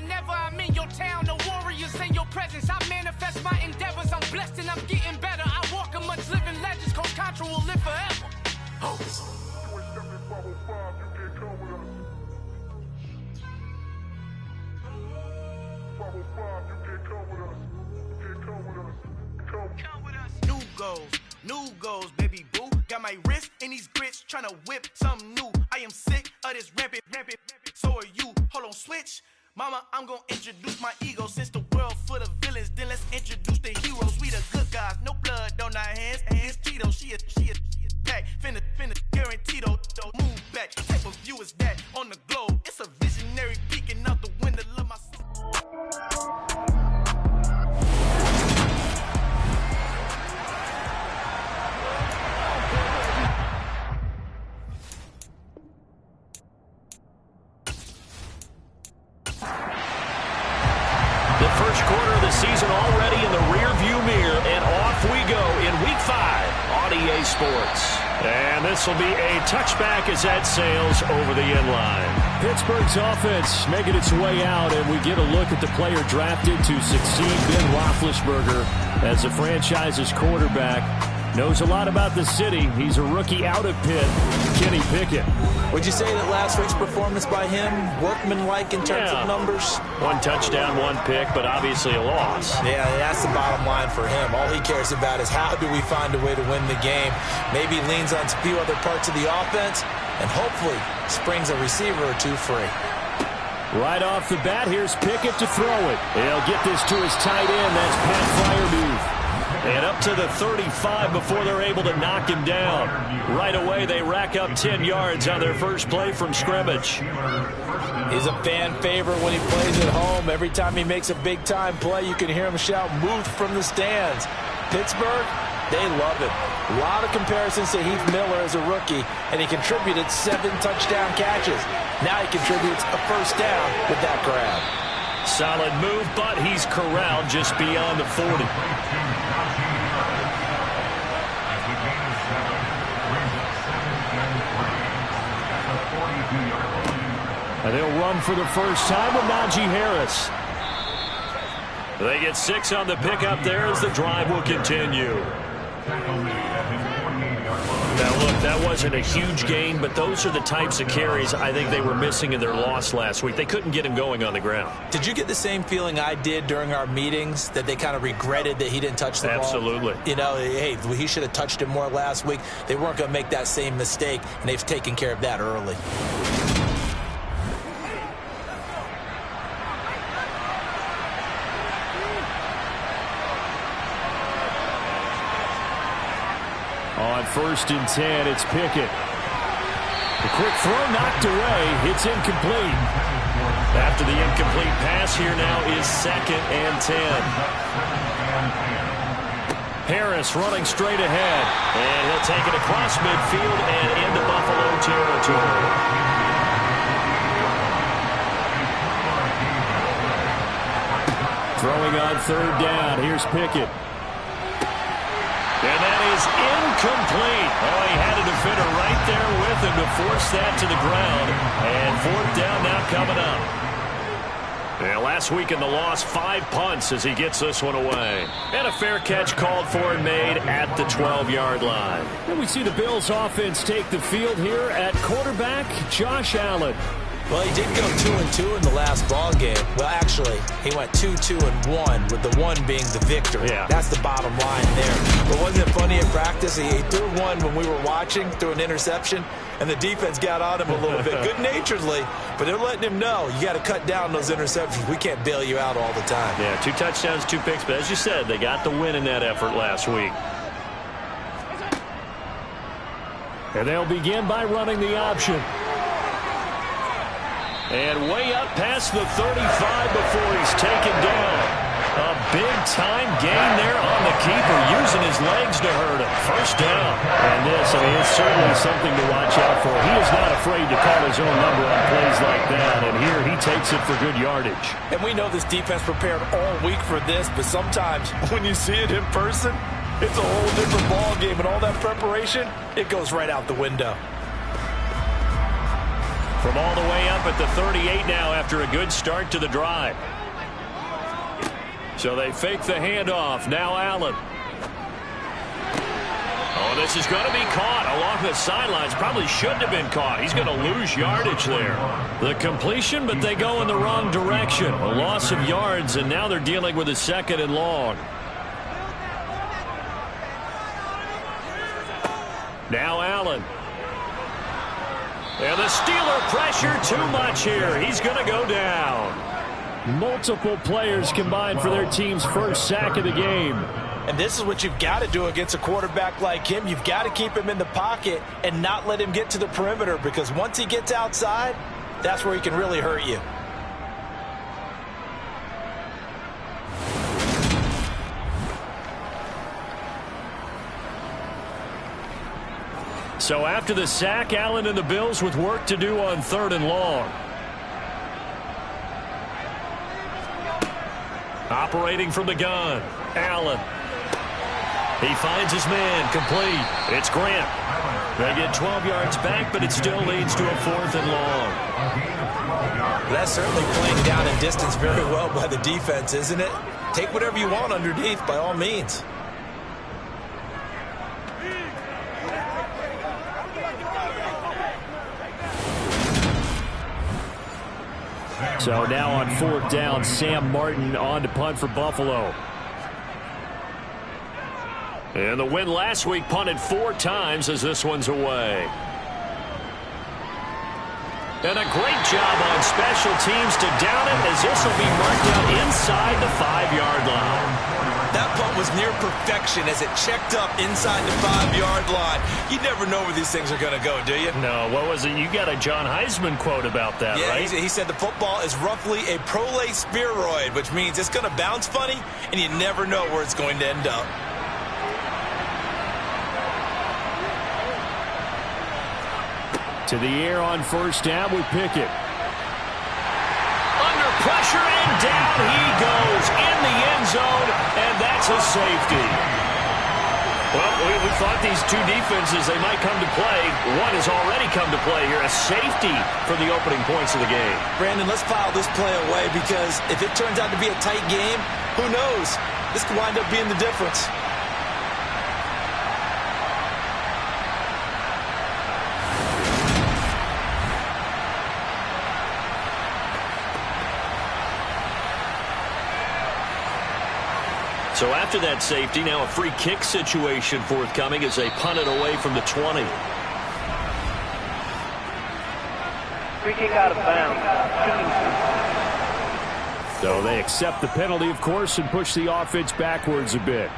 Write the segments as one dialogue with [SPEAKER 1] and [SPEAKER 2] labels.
[SPEAKER 1] whenever I'm in your town. The warriors in your presence. I manifest my endeavors. I'm blessed and I'm getting better. I walk amongst living legends. Coach Contra will live forever. Hopes. New goals, baby boo. Got my wrist in these grits, tryna whip something new. I am sick of this rampant. So are you. Hold on, switch. Mama, I'm gonna introduce my ego. Since the world full of villains, then let's introduce the heroes. We the good guys, no blood on our hands. Hands Tito, she is back. Finna, guaranteed don't move back. Type of view is that on the globe? It's a visionary peeking out the window of my.
[SPEAKER 2] First quarter of the season already in the rear-view mirror, and off we go in Week 5 on EA Sports. And this will be a touchback as that sails over the end line.
[SPEAKER 3] Pittsburgh's offense making its way out, and we get a look at the player drafted to succeed Ben Roethlisberger as the franchise's quarterback. Knows a lot about the city. He's a rookie out of Pitt, Kenny Pickett.
[SPEAKER 4] Would you say that last week's performance by him, workmanlike in terms of numbers?
[SPEAKER 2] One touchdown, one pick, but obviously a loss.
[SPEAKER 4] Yeah, that's the bottom line for him. All he cares about is how do we find a way to win the game. Maybe leans on a few other parts of the offense, and hopefully springs a receiver or two free.
[SPEAKER 3] Right off the bat, here's Pickett to throw it. He'll get this to his tight end. That's Pat Freiermuth.
[SPEAKER 2] And up to the 35 before they're able to knock him down. Right away, they rack up 10 yards on their first play from scrimmage.
[SPEAKER 4] He's a fan favorite when he plays at home. Every time he makes a big-time play, you can hear him shout, "Move" from the stands. Pittsburgh, they love him. A lot of comparisons to Heath Miller as a rookie, and he contributed 7 touchdown catches. Now he contributes a first down with that grab.
[SPEAKER 2] Solid move, but he's corralled just beyond the 40.
[SPEAKER 3] And they'll run for the first time with Najee Harris.
[SPEAKER 2] They get 6 on the pickup there as the drive will continue. Now, look, that wasn't a huge gain, but those are the types of carries I think they were missing in their loss last week. They couldn't get him going on the ground.
[SPEAKER 4] Did you get the same feeling I did during our meetings, that they kind of regretted that he didn't touch the ball?
[SPEAKER 2] Absolutely.
[SPEAKER 4] You know, hey, he should have touched it more last week. They weren't going to make that same mistake, and they've taken care of that early.
[SPEAKER 3] On 1st and 10, it's Pickett. The quick throw knocked away. It's incomplete.
[SPEAKER 2] After the incomplete pass, here now is 2nd and 10.
[SPEAKER 3] Harris running straight ahead.
[SPEAKER 2] And he'll take it across midfield and into Buffalo territory.
[SPEAKER 3] Throwing on 3rd down. Here's Pickett.
[SPEAKER 2] And that is incomplete. Oh, he had a defender right there with him to force that to the ground. And 4th down now coming up. And last week in the loss, 5 punts as he gets this one away. And a fair catch called for and made at the 12-yard line.
[SPEAKER 3] And we see the Bills offense take the field here at quarterback, Josh Allen.
[SPEAKER 4] Well, he did go 2-2 in the last ball game. Well, actually, he went 2-2-1, with the 1 being the victory.
[SPEAKER 2] Yeah.
[SPEAKER 4] That's the bottom line there. But wasn't it funny in practice? He threw one when we were watching, threw an interception, and the defense got on him a little bit, good-naturedly. But they're letting him know, you got to cut down those interceptions. We can't bail you out all the time.
[SPEAKER 2] Yeah, 2 touchdowns, 2 picks. But as you said, they got the win in that effort last week.
[SPEAKER 3] And they'll begin by running the option.
[SPEAKER 2] And way up past the 35 before he's taken down. A big-time gain there on the keeper, using his legs to hurt him. First down.
[SPEAKER 3] And this, it's certainly something to watch out for. He is not afraid to call his own number on plays like that, and here he takes it for good yardage.
[SPEAKER 4] And we know this defense prepared all week for this, but sometimes when you see it in person, it's a whole different ball game, and all that preparation, it goes right out the window.
[SPEAKER 3] From all the way up at the 38 now after a good start to the drive. So they fake the handoff. Now Allen. Oh, this is going to be caught along the sidelines. Probably shouldn't have been caught. He's going to lose yardage there. The completion, but they go in the wrong direction. A loss of yards, and now they're dealing with a 2nd and long. Now Allen. And the Steeler pressure too much here. He's going to go down. Multiple players combined for their team's first sack of the game.
[SPEAKER 4] And this is what you've got to do against a quarterback like him. You've got to keep him in the pocket and not let him get to the perimeter, because once he gets outside, that's where he can really hurt you.
[SPEAKER 3] So after the sack, Allen and the Bills with work to do on 3rd and long. Operating from the gun, Allen. He finds his man, complete. It's Grant. They get 12 yards back, but it still leads to a 4th and long.
[SPEAKER 4] That's certainly playing down in distance very well by the defense, isn't it? Take whatever you want underneath, by all means.
[SPEAKER 3] So now on 4th down, Sam Martin on to punt for Buffalo. And the win last week punted 4 times as this one's away. And a great job on special teams to down it, as this will be marked out inside the 5-yard line.
[SPEAKER 4] That punt was near perfection as it checked up inside the 5-yard line. You never know where these things are going to go, do you?
[SPEAKER 3] No, what was it? You got a John Heisman quote about that, right?
[SPEAKER 4] He said the football is roughly a prolate spheroid, which means it's going to bounce funny, and you never know where it's going to end up.
[SPEAKER 3] To the air on 1st down with Pickett. Under pressure, and down he goes in the end zone, and that's a safety. Well, we thought these two defenses, they might come to play. One has already come to play here, a safety for the opening points of the game.
[SPEAKER 4] Brandon, let's file this play away, because if it turns out to be a tight game, who knows? This could wind up being the difference.
[SPEAKER 3] So after that safety, now a free kick situation forthcoming as they punt it away from the 20.
[SPEAKER 5] Free kick out of bounds.
[SPEAKER 3] So they accept the penalty, of course, and push the offense backwards a bit.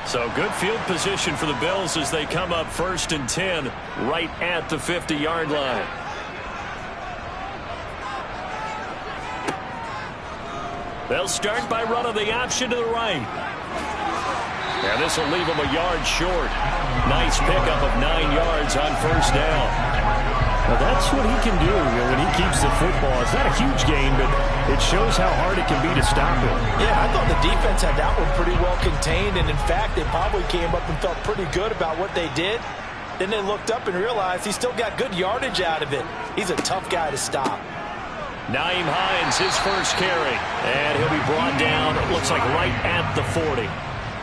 [SPEAKER 3] So good field position for the Bills as they come up 1st and 10 right at the 50-yard line. They'll start by running the option to the right. And this will leave them a yard short. Nice pickup of 9 yards on 1st down. Now that's what he can do when he keeps the football. It's not a huge gain, but it shows how hard it can be to stop it.
[SPEAKER 4] Yeah, I thought the defense had that one pretty well contained, and in fact, they probably came up and felt pretty good about what they did. Then they looked up and realized he still got good yardage out of it. He's a tough guy to stop.
[SPEAKER 3] Nyheim Hines, his first carry. And he'll be brought down, it looks like right at the 40.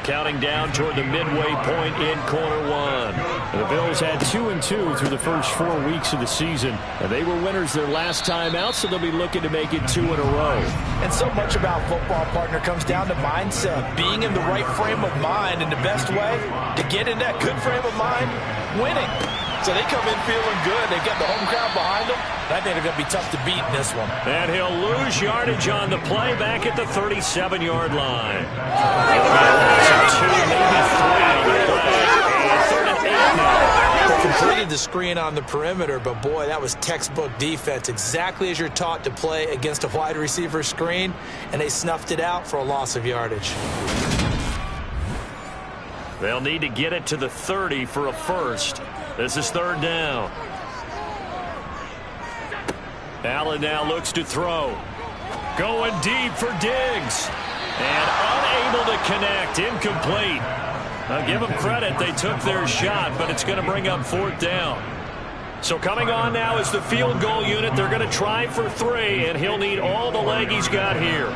[SPEAKER 3] Counting down toward the midway point in quarter 1. The Bills had 2-2 through the first 4 weeks of the season. And they were winners their last time out, so they'll be looking to make it 2 in a row.
[SPEAKER 4] And so much about football, partner, comes down to mindset. Being in the right frame of mind, and the best way to get in that good frame of mind, winning. So they come in feeling good. They've got the home crowd behind them. I think they're going to be tough to beat in this one.
[SPEAKER 3] And he'll lose yardage on the play back at the 37-yard line.
[SPEAKER 4] They completed the screen on the perimeter, but boy, that was textbook defense. Exactly as you're taught to play against a wide receiver screen, and they snuffed it out for a loss of yardage.
[SPEAKER 3] They'll need to get it to the 30 for a first. This is 3rd down. Allen now looks to throw. Going deep for Diggs. And unable to connect. Incomplete. Now give them credit. They took their shot, but it's going to bring up 4th down. So coming on now is the field goal unit. They're going to try for 3, and he'll need all the leg he's got here.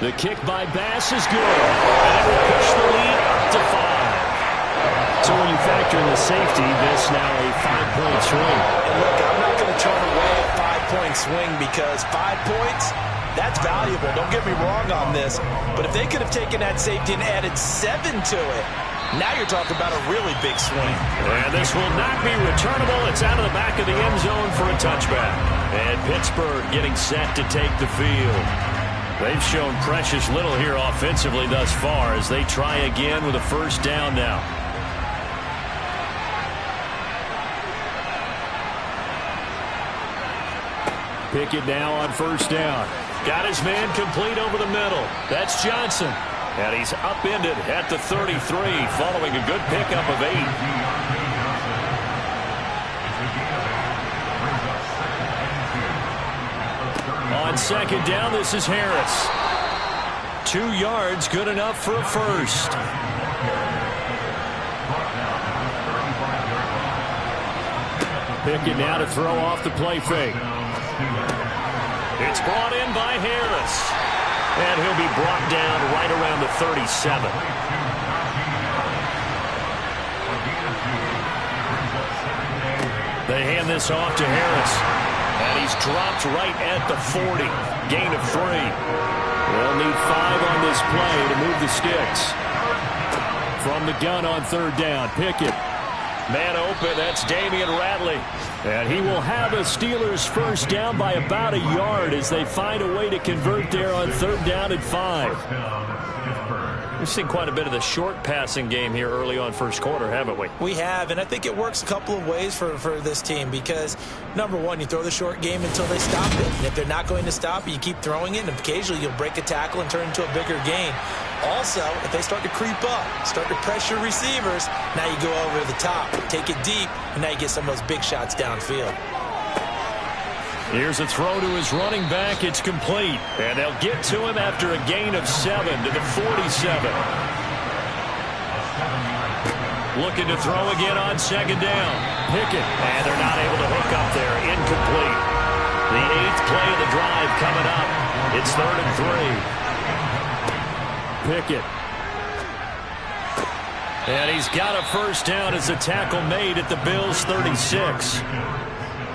[SPEAKER 3] The kick by Bass is good, and it will push the lead up to 5. So when you factor in the safety, this now a 5-point swing.
[SPEAKER 4] And look, I'm not going to turn away a 5-point swing because 5 points, that's valuable. Don't get me wrong on this. But if they could have taken that safety and added 7 to it, now you're talking about a really big swing.
[SPEAKER 3] And this will not be returnable. It's out of the back of the end zone for a touchback. And Pittsburgh getting set to take the field. They've shown precious little here offensively thus far as they try again with a first down now. Pickett now on first down. Got his man complete over the middle. That's Johnson. And he's upended at the 33 following a good pickup of 8. On second down, this is Harris. 2 yards, good enough for a first. Pickett now to throw off the play fake. It's brought in by Harris. And he'll be brought down right around the 37. They hand this off to Harris. And he's dropped right at the 40. Gain of 3. They'll need 5 on this play to move the sticks. From the gun on third down, Pickett. Man open, that's Damian Ratley. And he will have a Steelers first down by about a yard as they find a way to convert there on third down and 5. We've seen quite a bit of the short passing game here early on first quarter, haven't we?
[SPEAKER 4] We have, and I think it works a couple of ways for this team because, number one, you throw the short game until they stop it. And if they're not going to stop it, you keep throwing it, and occasionally you'll break a tackle and turn into a bigger gain. Also, if they start to creep up, start to pressure receivers, now you go over the top, take it deep, and now you get some of those big shots downfield.
[SPEAKER 3] Here's a throw to his running back. It's complete. And they'll get to him after a gain of 7 to the 47. Looking to throw again on second down. Pickett. And they're not able to hook up there. Incomplete. The 8th play of the drive coming up. It's 3rd and 3. Pickett. And he's got a first down as a tackle made at the Bills' 36.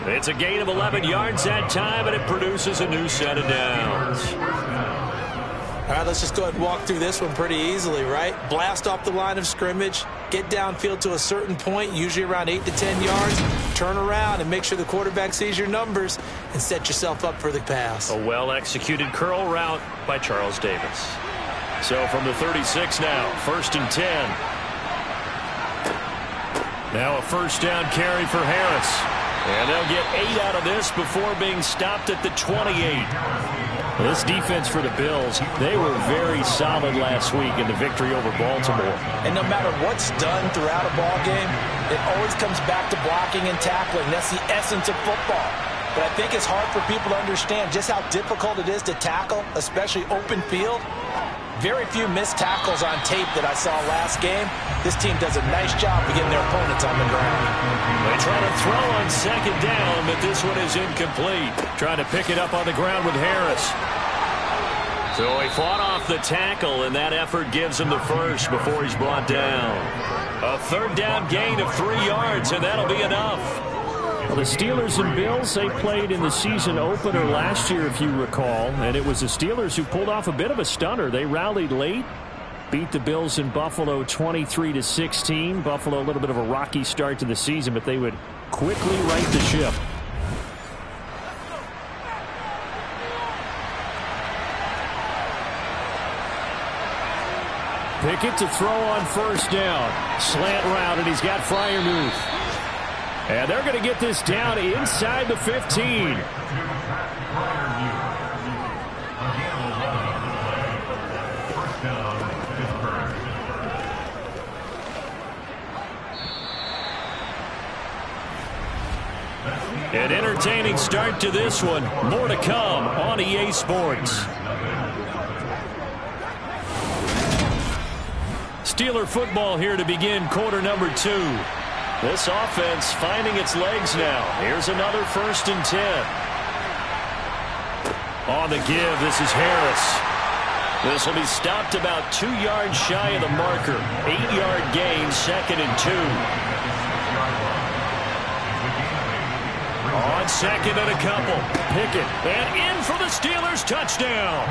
[SPEAKER 3] It's a gain of 11 yards that time, and it produces a new set of downs.
[SPEAKER 4] All right, let's just go ahead and walk through this one pretty easily, right? Blast off the line of scrimmage, get downfield to a certain point, usually around 8 to 10 yards, turn around and make sure the quarterback sees your numbers and set yourself up for the pass.
[SPEAKER 3] A well-executed curl route by Charles Davis. So from the 36 now, 1st and 10. Now a first down carry for Harris. And they'll get 8 out of this before being stopped at the 28. This defense for the Bills, they were very solid last week in the victory over Baltimore.
[SPEAKER 4] And no matter what's done throughout a ball game, it always comes back to blocking and tackling. That's the essence of football. But I think it's hard for people to understand just how difficult it is to tackle, especially open field. Very few missed tackles on tape that I saw last game. This team does a nice job of getting their opponents on the ground.
[SPEAKER 3] They try to throw on second down, but this one is incomplete. Trying to pick it up on the ground with Harris. So he fought off the tackle, and that effort gives him the first before he's brought down. A third down gain of 3 yards, and that'll be enough. Well, the Steelers and Bills, they played in the season opener last year, if you recall, and it was the Steelers who pulled off a bit of a stunner. They rallied late, beat the Bills in Buffalo 23-16. Buffalo, a little bit of a rocky start to the season, but they would quickly right the ship. Pickett to throw on first down. Slant route, and he's got Freiermuth. And they're going to get this down inside the 15. An entertaining start to this one. More to come on EA Sports. Steeler football here to begin quarter number 2. This offense finding its legs now. Here's another 1st and 10. On the give, this is Harris. This will be stopped about 2 yards shy of the marker. 8-yard gain, 2nd and 2. On 2nd and a couple. Pickett, and in for the Steelers touchdown.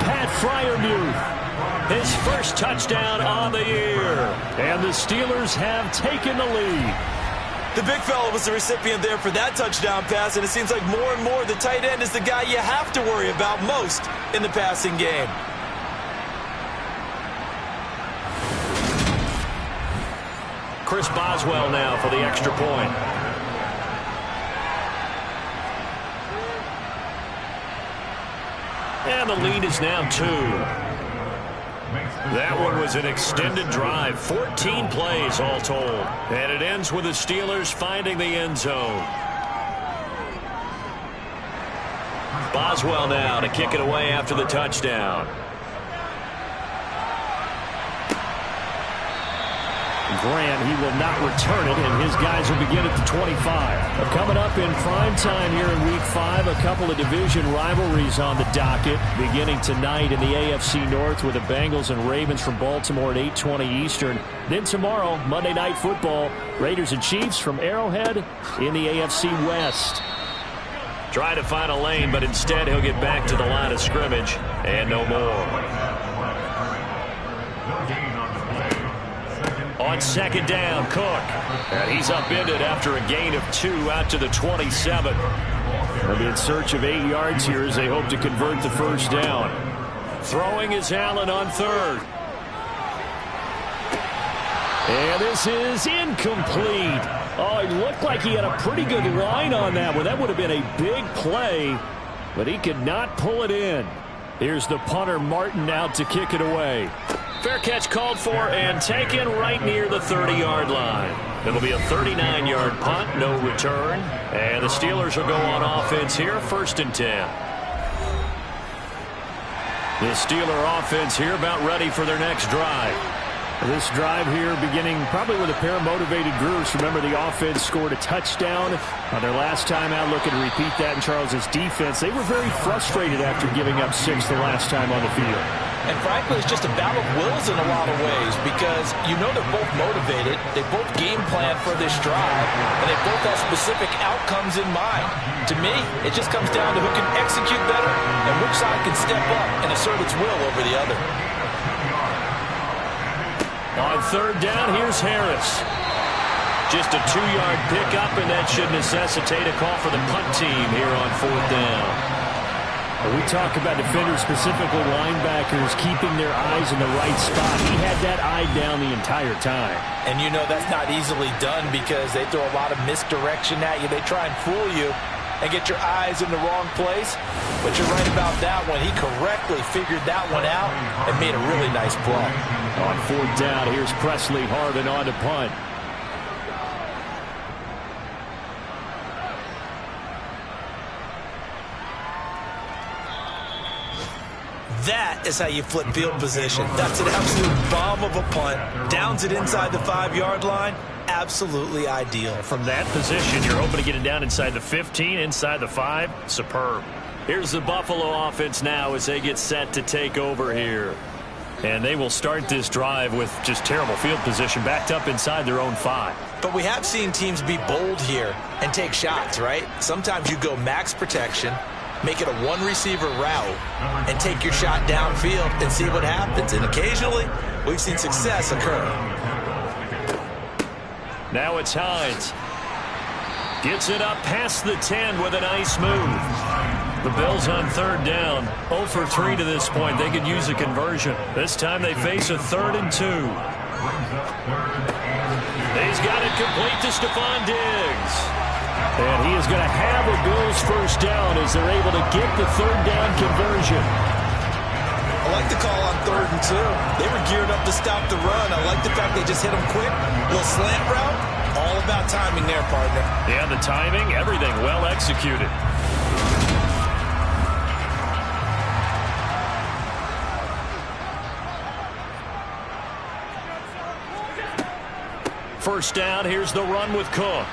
[SPEAKER 3] Pat Freiermuth, his first touchdown on the year. And the Steelers have taken the lead.
[SPEAKER 4] The big fella was the recipient there for that touchdown pass, and it seems like more and more the tight end is the guy you have to worry about most in the passing game.
[SPEAKER 3] Chris Boswell now for the extra point. And the lead is now 2. That one was an extended drive, 14 plays all told. And it ends with the Steelers finding the end zone. Boswell now to kick it away after the touchdown. Grant, he will not return it, and his guys will begin at the 25. Coming up in prime time here in Week 5, a couple of division rivalries on the docket, beginning tonight in the AFC North with the Bengals and Ravens from Baltimore at 8:20 Eastern. Then tomorrow, Monday Night Football, Raiders and Chiefs from Arrowhead in the AFC West. Try to find a lane, but instead he'll get back to the line of scrimmage, and no more. On 2nd down, Cook. And he's upended after a gain of 2 out to the 27. They'll be in search of 8 yards here as they hope to convert the first down. Throwing is Allen on 3rd. And this is incomplete. Oh, it looked like he had a pretty good line on that one. That would have been a big play, but he could not pull it in. Here's the punter, Martin, out to kick it away. Fair catch called for and taken right near the 30-yard line. It'll be a 39-yard punt, no return. And the Steelers will go on offense here, 1st and 10. The Steeler offense here about ready for their next drive. This drive here beginning probably with a pair of motivated groups. Remember, the offense scored a touchdown on their last time out, looking to repeat that in Charles's defense. They were very frustrated after giving up 6 the last time on the field.
[SPEAKER 4] And frankly, it's just a battle of wills in a lot of ways because you know they're both motivated, they both game plan for this drive, and they both have specific outcomes in mind. To me, it just comes down to who can execute better and which side can step up and assert its will over the other.
[SPEAKER 3] On 3rd down, here's Harris. Just a 2-yard pickup, and that should necessitate a call for the punt team here on 4th down. We talk about defenders, specifically linebackers, keeping their eyes in the right spot. He had that eye down the entire time.
[SPEAKER 4] And you know that's not easily done because they throw a lot of misdirection at you. They try and fool you and get your eyes in the wrong place. But you're right about that one. He correctly figured that one out and made a really nice play.
[SPEAKER 3] On 4th down, here's Presley Harvin on to punt.
[SPEAKER 4] That is how you flip field position. That's an absolute bomb of a punt. Downs it inside the 5-yard line. Absolutely ideal.
[SPEAKER 3] From that position, you're hoping to get it down inside the 15, inside the 5. Superb. Here's the Buffalo offense now as they get set to take over here. And they will start this drive with just terrible field position, backed up inside their own 5.
[SPEAKER 4] But we have seen teams be bold here and take shots, right? Sometimes you go max protection, make it a one-receiver route, and take your shot downfield and see what happens. And occasionally, we've seen success occur.
[SPEAKER 3] Now it's Hines. Gets it up past the 10 with a nice move. The Bills on 3rd down. 0 for 3 to this point. They could use a conversion. This time they face a 3rd and 2. He's got it complete to Stephon Diggs. And he is going to have a Bills first down as they're able to get the 3rd down conversion.
[SPEAKER 4] I like the call on 3rd and 2. They were geared up to stop the run. I like the fact they just hit them quick. Little slant route. All about timing there, partner.
[SPEAKER 3] Yeah, the timing, everything well executed. first down. Here's the run with Cook.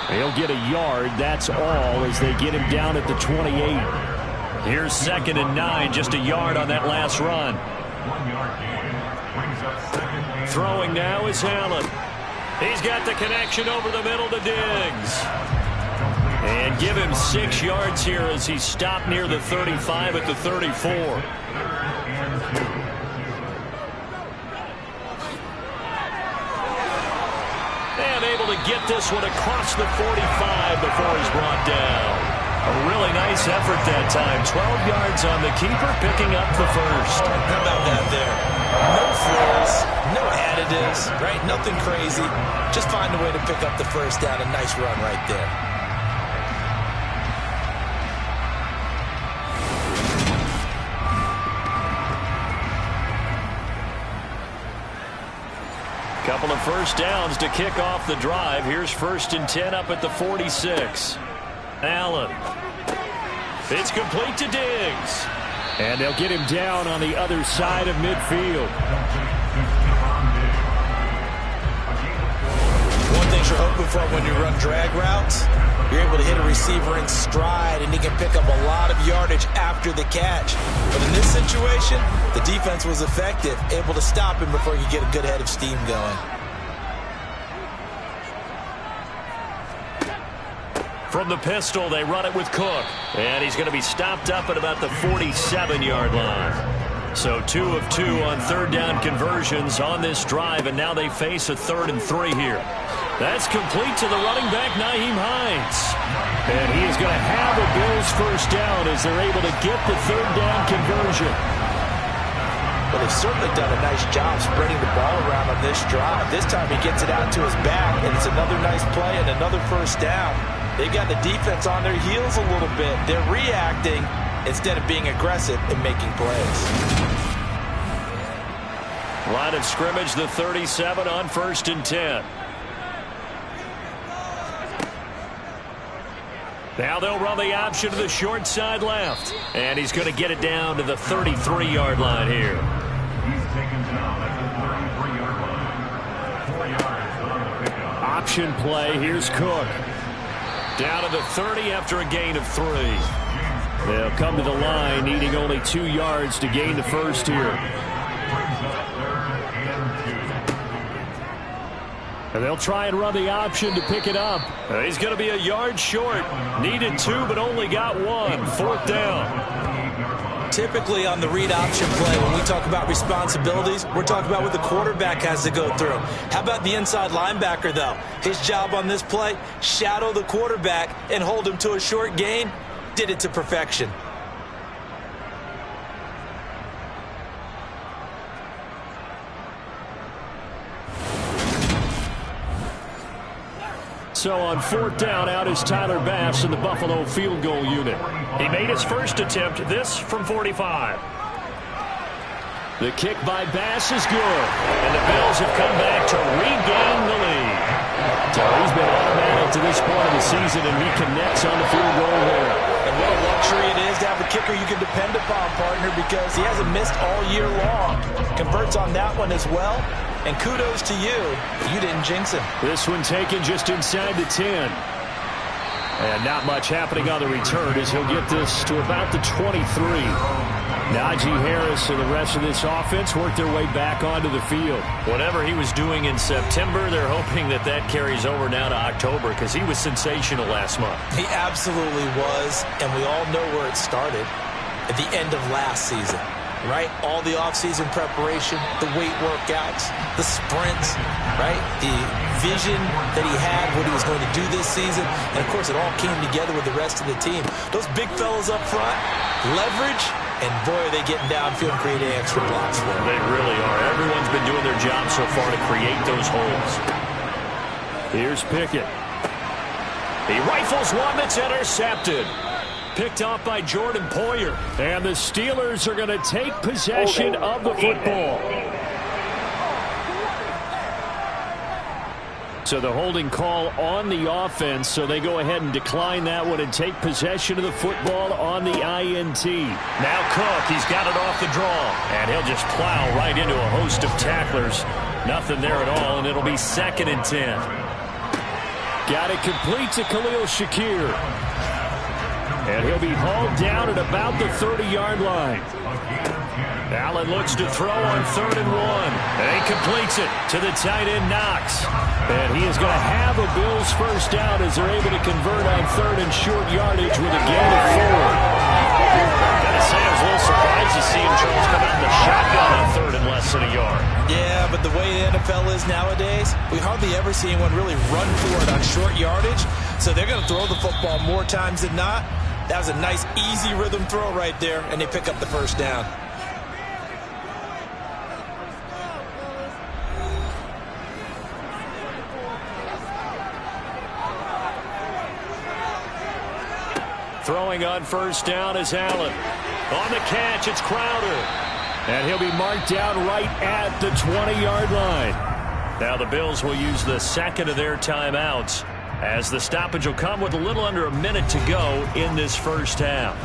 [SPEAKER 3] He'll get a yard. That's all as they get him down at the 28. Here's 2nd and 9. Just a yard on that last run. Throwing now is Allen. He's got the connection over the middle to Diggs. And give him 6 yards here as he stopped near the 35 at the 34. And able to get this one across the 45 before he's brought down. A really nice effort that time. 12 yards on the keeper, picking up the first.
[SPEAKER 4] How about that there? No flares, no additives, right? Nothing crazy. Just find a way to pick up the first down. A nice run right there.
[SPEAKER 3] Couple of first downs to kick off the drive. Here's 1st and 10 up at the 46. Allen. It's complete to Diggs. And they'll get him down on the other side of midfield.
[SPEAKER 4] One thing you're hoping for when you run drag routes, you're able to hit a receiver in stride, and he can pick up a lot of yardage after the catch. But in this situation, the defense was effective, able to stop him before he could get a good head of steam going.
[SPEAKER 3] From the pistol, they run it with Cook. And he's going to be stopped up at about the 47-yard line. So 2 of 2 on 3rd down conversions on this drive, and now they face a 3rd and 3 here. That's complete to the running back, Nyheim Hines. And he is going to have a Bills first down as they're able to get the 3rd down conversion.
[SPEAKER 4] Well, they've certainly done a nice job spreading the ball around on this drive. This time he gets it out to his back, and it's another nice play and another first down. They've got the defense on their heels a little bit. They're reacting instead of being aggressive and making plays.
[SPEAKER 3] Line of scrimmage, the 37 on 1st and 10. Now they'll run the option to the short side left. And he's going to get it down to the 33-yard line here.
[SPEAKER 6] He's taken down at the 33-yard line. 4 yards on the pickup.
[SPEAKER 3] Option play. Here's Cook. Down to the 30 after a gain of 3. They'll come to the line needing only 2 yards to gain the first here. And they'll try and run the option to pick it up. He's going to be a yard short. Needed 2, but only got 1. 4th down.
[SPEAKER 4] Typically on the read option play, when we talk about responsibilities, we're talking about what the quarterback has to go through. How about the inside linebacker, though? His job on this play, shadow the quarterback and hold him to a short gain. Did it to perfection.
[SPEAKER 3] So on 4th down, out is Tyler Bass in the Buffalo field goal unit. He made his first attempt, this from 45. The kick by Bass is good, and the Bills have come back to regain the lead. So he's been automatic to this point of the season, and he connects on the field goal there.
[SPEAKER 4] And what a luxury it is to have a kicker you can depend upon, partner, because he hasn't missed all year long. Converts on that one as well. And kudos to you. You didn't jinx him.
[SPEAKER 3] This one taken just inside the 10. And not much happening on the return as he'll get this to about the 23. Najee Harris and the rest of this offense work their way back onto the field. Whatever he was doing in September, they're hoping that that carries over now to October because he was sensational last month.
[SPEAKER 4] He absolutely was, and we all know where it started at the end of last season. Right? All the offseason preparation, the weight workouts, the sprints, right? The vision that he had, what he was going to do this season. And, of course, it all came together with the rest of the team. Those big fellas up front, leverage, and, boy, are they getting downfield and creating extra blocks for them.
[SPEAKER 3] They really are. Everyone's been doing their job so far to create those holes. Here's Pickett. He rifles one that's intercepted. Picked off by Jordan Poyer. And the Steelers are going to take possession of the football. So the holding call on the offense, so they go ahead and decline that one and take possession of the football on the INT. Now Cook, he's got it off the draw, and he'll just plow right into a host of tacklers. Nothing there at all, and it'll be 2nd and 10. Got it complete to Khalil Shakir. And he'll be hauled down at about the 30-yard line. Allen looks to throw on 3rd and 1. And he completes it to the tight end, Knox. And he is going to have a Bills first down as they're able to convert on 3rd and short yardage with a gain of 4. Gotta say, I was a little surprised to see Charles come out in the shotgun on 3rd and less than a yard.
[SPEAKER 4] Yeah, but the way the NFL is nowadays, we hardly ever see anyone really run for it on short yardage. So they're going to throw the football more times than not. That was a nice, easy rhythm throw right there, and they pick up the first down.
[SPEAKER 3] Throwing on first down is Allen. On the catch, it's Crowder. And he'll be marked down right at the 20-yard line. Now the Bills will use the second of their timeouts, as the stoppage will come with a little under a minute to go in this first half.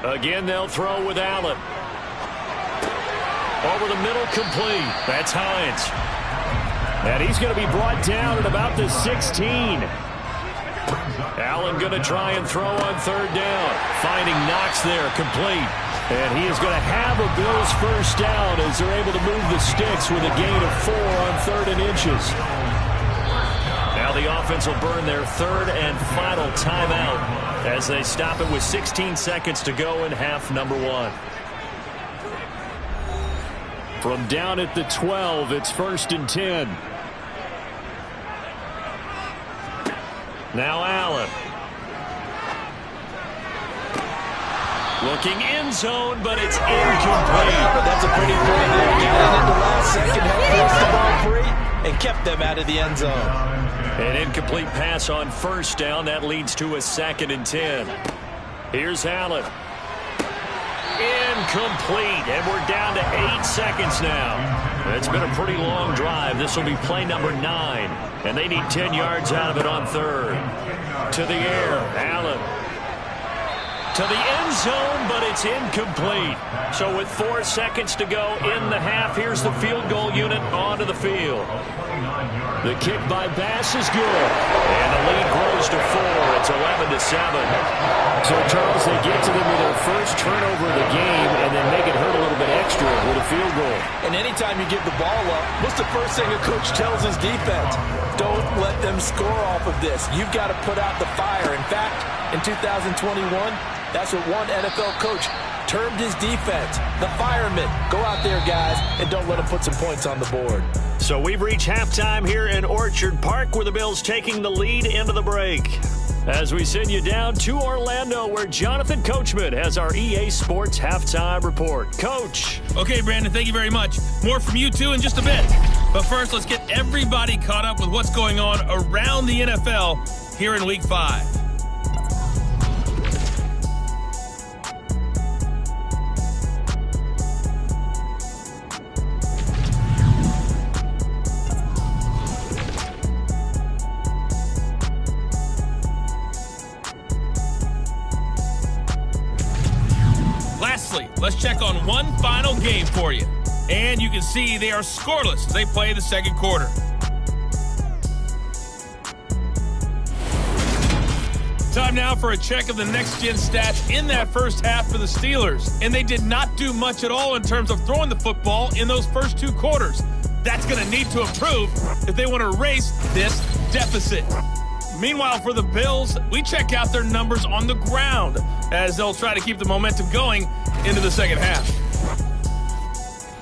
[SPEAKER 3] Again, they'll throw with Allen. Over the middle, complete. That's Hines. And he's going to be brought down at about the 16. Allen going to try and throw on 3rd down. Finding Knox there, complete. And he is going to have a Bills first down as they're able to move the sticks with a gain of 4 on 3rd and inches. Now the offense will burn their 3rd and final timeout as they stop it with 16 seconds to go in half number 1. From down at the 12, it's 1st and 10. Now Allen. Looking end zone, but it's incomplete.
[SPEAKER 4] That's a pretty play there. Got it in the last second, helped force the ball free, and kept them out of the end zone.
[SPEAKER 3] An incomplete pass on first down. That leads to a 2nd and 10. Here's Allen. Incomplete, and we're down to 8 seconds now. It's been a pretty long drive. This will be play number 9, and they need 10 yards out of it on 3rd. To the air, Allen. To the end zone, but it's incomplete. So with 4 seconds to go in the half, here's the field goal unit onto the field. The kick by Bass is good. And the lead grows to 4. It's 11-7. So, Charles, they get to them with their first turnover of the game and then make it hurt a little bit extra with a field goal.
[SPEAKER 4] And anytime you give the ball up, what's the first thing a coach tells his defense? Don't let them score off of this. You've got to put out the fire. In fact, in 2021, that's what one NFL coach termed his defense, the firemen. Go out there, guys, and don't let them put some points on the board.
[SPEAKER 3] So we've reached halftime here in Orchard Park, where the Bills taking the lead into the break. As we send you down to Orlando, where Jonathan Coachman has our EA Sports Halftime Report. Coach.
[SPEAKER 7] Okay, Brandon, thank you very much. More from you two in just a bit. But first, let's get everybody caught up with what's going on around the NFL here in Week 5. Let's check on one final game for you. And you can see they are scoreless as they play the second quarter. Time now for a check of the next-gen stats in that first half for the Steelers. And they did not do much at all in terms of throwing the football in those first 2 quarters. That's going to need to improve if they want to erase this deficit. Meanwhile, for the Bills, we check out their numbers on the ground as they'll try to keep the momentum going into the second half.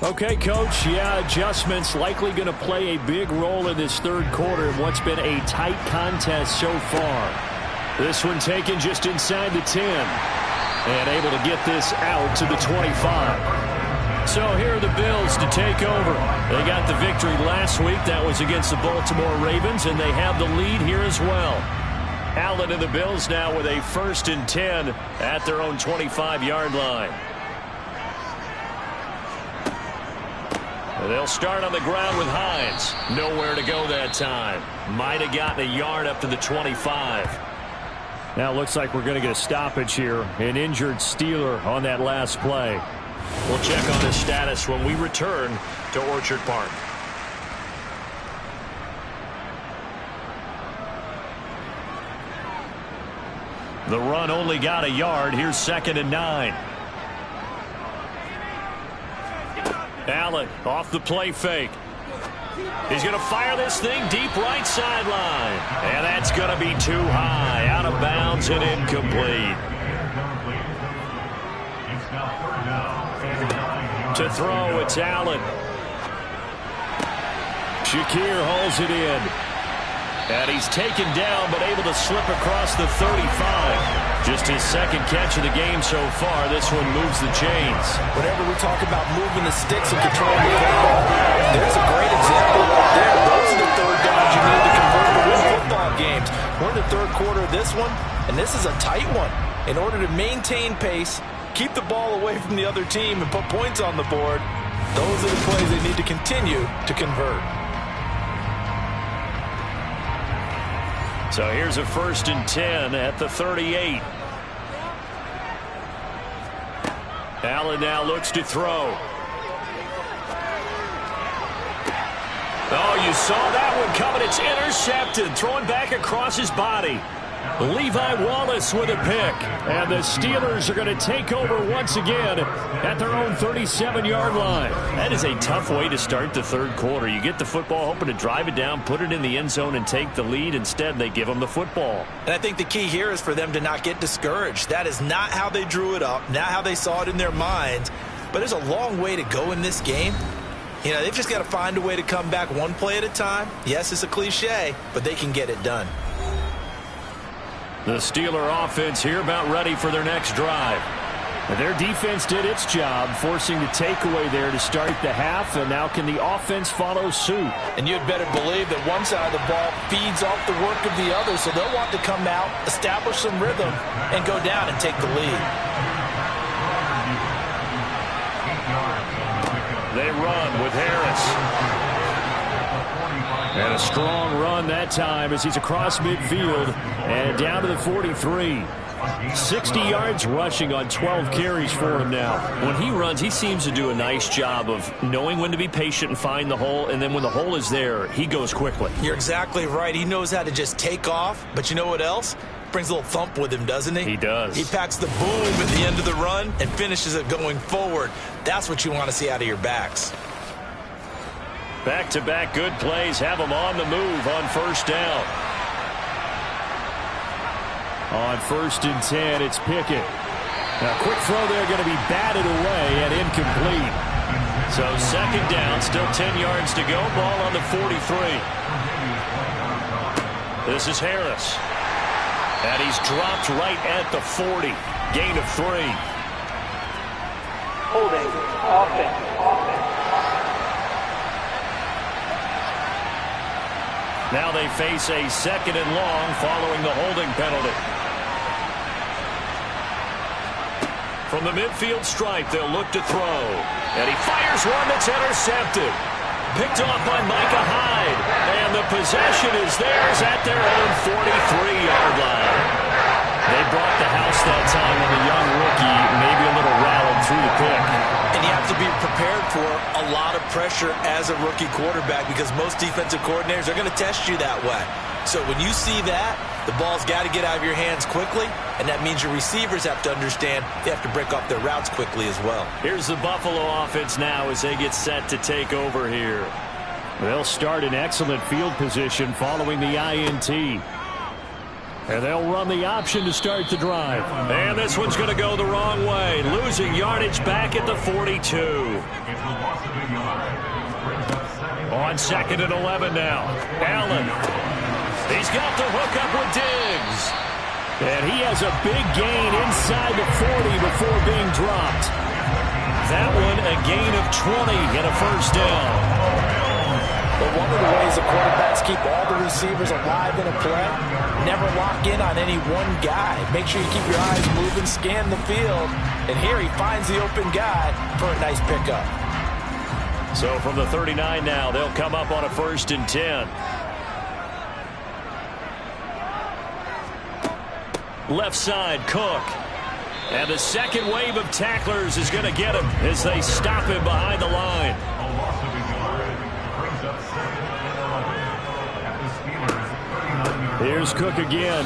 [SPEAKER 3] Okay, Coach. Yeah, adjustments likely going to play a big role in this third quarter in what's been a tight contest so far. This one taken just inside the 10 and able to get this out to the 25. So here are the Bills to take over. They got the victory last week. That was against the Baltimore Ravens, and they have the lead here as well. Allen and the Bills now with a 1st and 10 at their own 25-yard line. And they'll start on the ground with Hines. Nowhere to go that time. Might have gotten a yard up to the 25. Now it looks like we're going to get a stoppage here. An injured Steeler on that last play.
[SPEAKER 2] We'll check on his status when we return to Orchard Park.
[SPEAKER 3] The run only got a yard. Here's 2nd and 9. Allen off the play fake. He's going to fire this thing deep right sideline. And that's going to be too high. Out of bounds and incomplete. To throw, it's Allen. Shakir holds it in. And he's taken down, but able to slip across the 35. Just his 2nd catch of the game so far. This one moves the chains.
[SPEAKER 4] Whenever we talk about moving the sticks and controlling the football, there's a great example right there. Those are the 3rd downs you need to convert to win football games. We're in the 3rd quarter of this one, and this is a tight one. In order to maintain pace, keep the ball away from the other team, and put points on the board, those are the plays they need to continue to convert.
[SPEAKER 3] So here's a 1st and 10 at the 38. Allen now looks to throw. Oh, you saw that one coming. It's intercepted. Throwing back across his body. Levi Wallace with a pick. And the Steelers are going to take over once again at their own 37-yard line. That is a tough way to start the 3rd quarter. You get the football, hoping to drive it down, put it in the end zone, and take the lead. Instead, they give them the football.
[SPEAKER 4] And I think the key here is for them to not get discouraged. That is not how they drew it up, not how they saw it in their minds. But there's a long way to go in this game. You know, they've just got to find a way to come back one play at a time. Yes, it's a cliche, but they can get it done.
[SPEAKER 3] The Steeler offense here about ready for their next drive. Their defense did its job, forcing the takeaway there to start the half, and now can the offense follow suit?
[SPEAKER 4] And you'd better believe that one side of the ball feeds off the work of the other, so they'll want to come out, establish some rhythm, and go down and take the lead.
[SPEAKER 3] They run with Harris. And a strong run that time as he's across midfield and down to the 43. 60 yards rushing on 12 carries for him now.
[SPEAKER 2] When he runs, he seems to do a nice job of knowing when to be patient and find the hole, and then when the hole is there, he goes quickly.
[SPEAKER 4] You're exactly right. He knows how to just take off, but you know what else? Brings a little thump with him, doesn't he?
[SPEAKER 3] He does.
[SPEAKER 4] He packs the boom at the end of the run and finishes it going forward. That's what you want to see out of your backs.
[SPEAKER 3] Back-to-back good plays have them on the move on 1st down. On 1st and 10, it's Pickett. Now, quick throw there going to be batted away and incomplete.
[SPEAKER 2] So 2nd down, still 10 yards to go. Ball on the 43. This is Harris. And he's dropped right at the 40. Gain of 3.
[SPEAKER 5] Holding. Offense.
[SPEAKER 3] Now they face a 2nd and long following the holding penalty. From the midfield stripe, they'll look to throw. And he fires one that's intercepted. Picked off by Micah Hyde. And the possession is theirs at their own 43-yard line. They brought the house that time on the young rookie, maybe a little rattled through the pick.
[SPEAKER 4] And you have to be prepared for a lot of pressure as a rookie quarterback because most defensive coordinators are going to test you that way. So when you see that, the ball's got to get out of your hands quickly, and that means your receivers have to understand they have to break off their routes quickly as well.
[SPEAKER 3] Here's the Buffalo offense now as they get set to take over here. They'll start in excellent field position following the INT. And they'll run the option to start the drive. And this one's going to go the wrong way. Losing yardage back at the 42. On 2nd and 11 now. Allen. He's got the hook up with Diggs. And he has a big gain inside the 40 before being dropped. That one a gain of 20 and a 1st down.
[SPEAKER 4] But one of the ways the quarterbacks keep all the receivers alive in a play, never lock in on any one guy. Make sure you keep your eyes moving, scan the field. And here he finds the open guy for a nice pickup.
[SPEAKER 3] So from the 39 now, they'll come up on a 1st and 10. Left side, Cook. And the second wave of tacklers is going to get him as they stop him behind the line. Here's Cook again.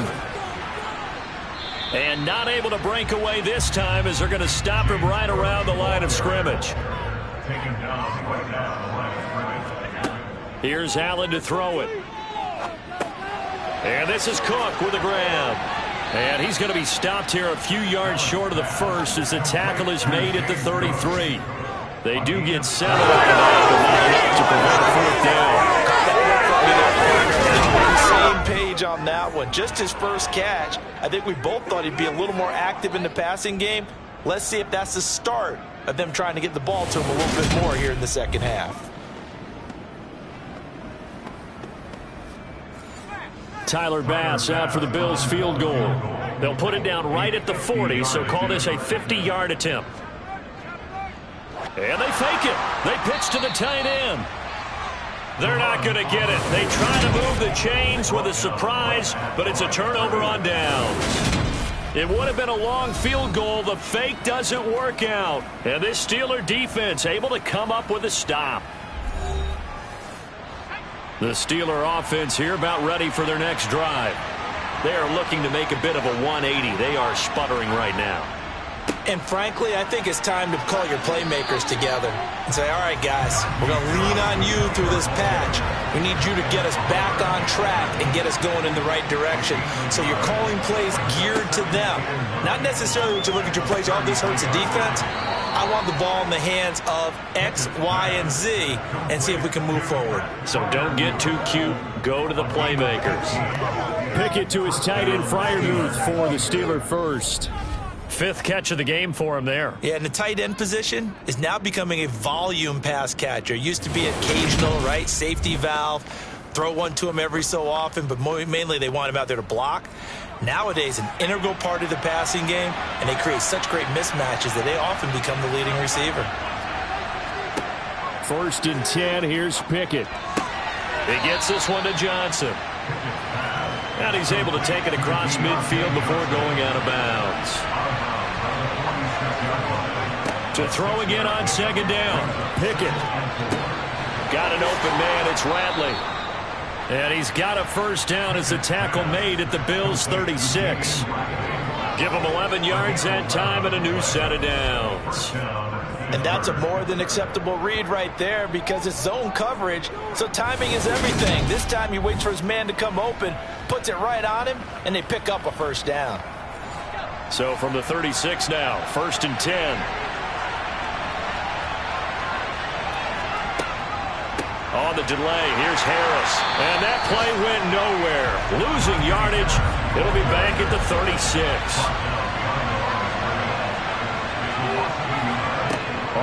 [SPEAKER 3] And not able to break away this time as they're going to stop him right around the line of scrimmage. Here's Allen to throw it. And this is Cook with a grab. And he's going to be stopped here a few yards short of the first as the tackle is made at the 33. They do get 7 off the back, but not enough to prevent a fourth down.
[SPEAKER 4] Same page on that one. Just his first catch. I think we both thought he'd be a little more active in the passing game. Let's see if that's the start of them trying to get the ball to him a little bit more here in the second half.
[SPEAKER 3] Tyler Bass out for the Bills field goal. They'll put it down right at the 40, so call this a 50-yard attempt. And they fake it. They pitch to the tight end. They're not going to get it. They try to move the chains with a surprise, but it's a turnover on downs. It would have been a long field goal. The fake doesn't work out. And this Steeler defense able to come up with a stop. The Steeler offense here about ready for their next drive. They are looking to make a bit of a 180. They are sputtering right now.
[SPEAKER 4] And frankly, I think it's time to call your playmakers together and say, all right, guys, we're going to lean on you through this patch. We need you to get us back on track and get us going in the right direction. So you're calling plays geared to them. Not necessarily when you look at your plays, oh, this hurts the defense. I want the ball in the hands of X, Y, and Z and see if we can move forward.
[SPEAKER 3] So don't get too cute. Go to the playmakers. Pickett to his tight end, Freiermuth for the Steeler first. 5th catch of the game for him there.
[SPEAKER 4] Yeah, and the tight end position is now becoming a volume pass catcher. Used to be occasional, right? Safety valve. Throw one to him every so often, but mainly they want him out there to block. Nowadays, an integral part of the passing game, and they create such great mismatches that they often become the leading receiver.
[SPEAKER 3] 1st and 10, here's Pickett. He gets this one to Johnson. And he's able to take it across midfield before going out of bounds. To throw again on 2nd down. Pickett. Got an open man, it's Ratley. And he's got a 1st down as the tackle made at the Bills' 36. Give him 11 yards that time and a new set of downs.
[SPEAKER 4] And that's a more than acceptable read right there because it's zone coverage, so timing is everything. This time he waits for his man to come open, puts it right on him, and they pick up a 1st down.
[SPEAKER 3] So from the 36 now, 1st and 10. On the delay, here's Harris. And that play went nowhere. Losing yardage. It'll be back at the 36.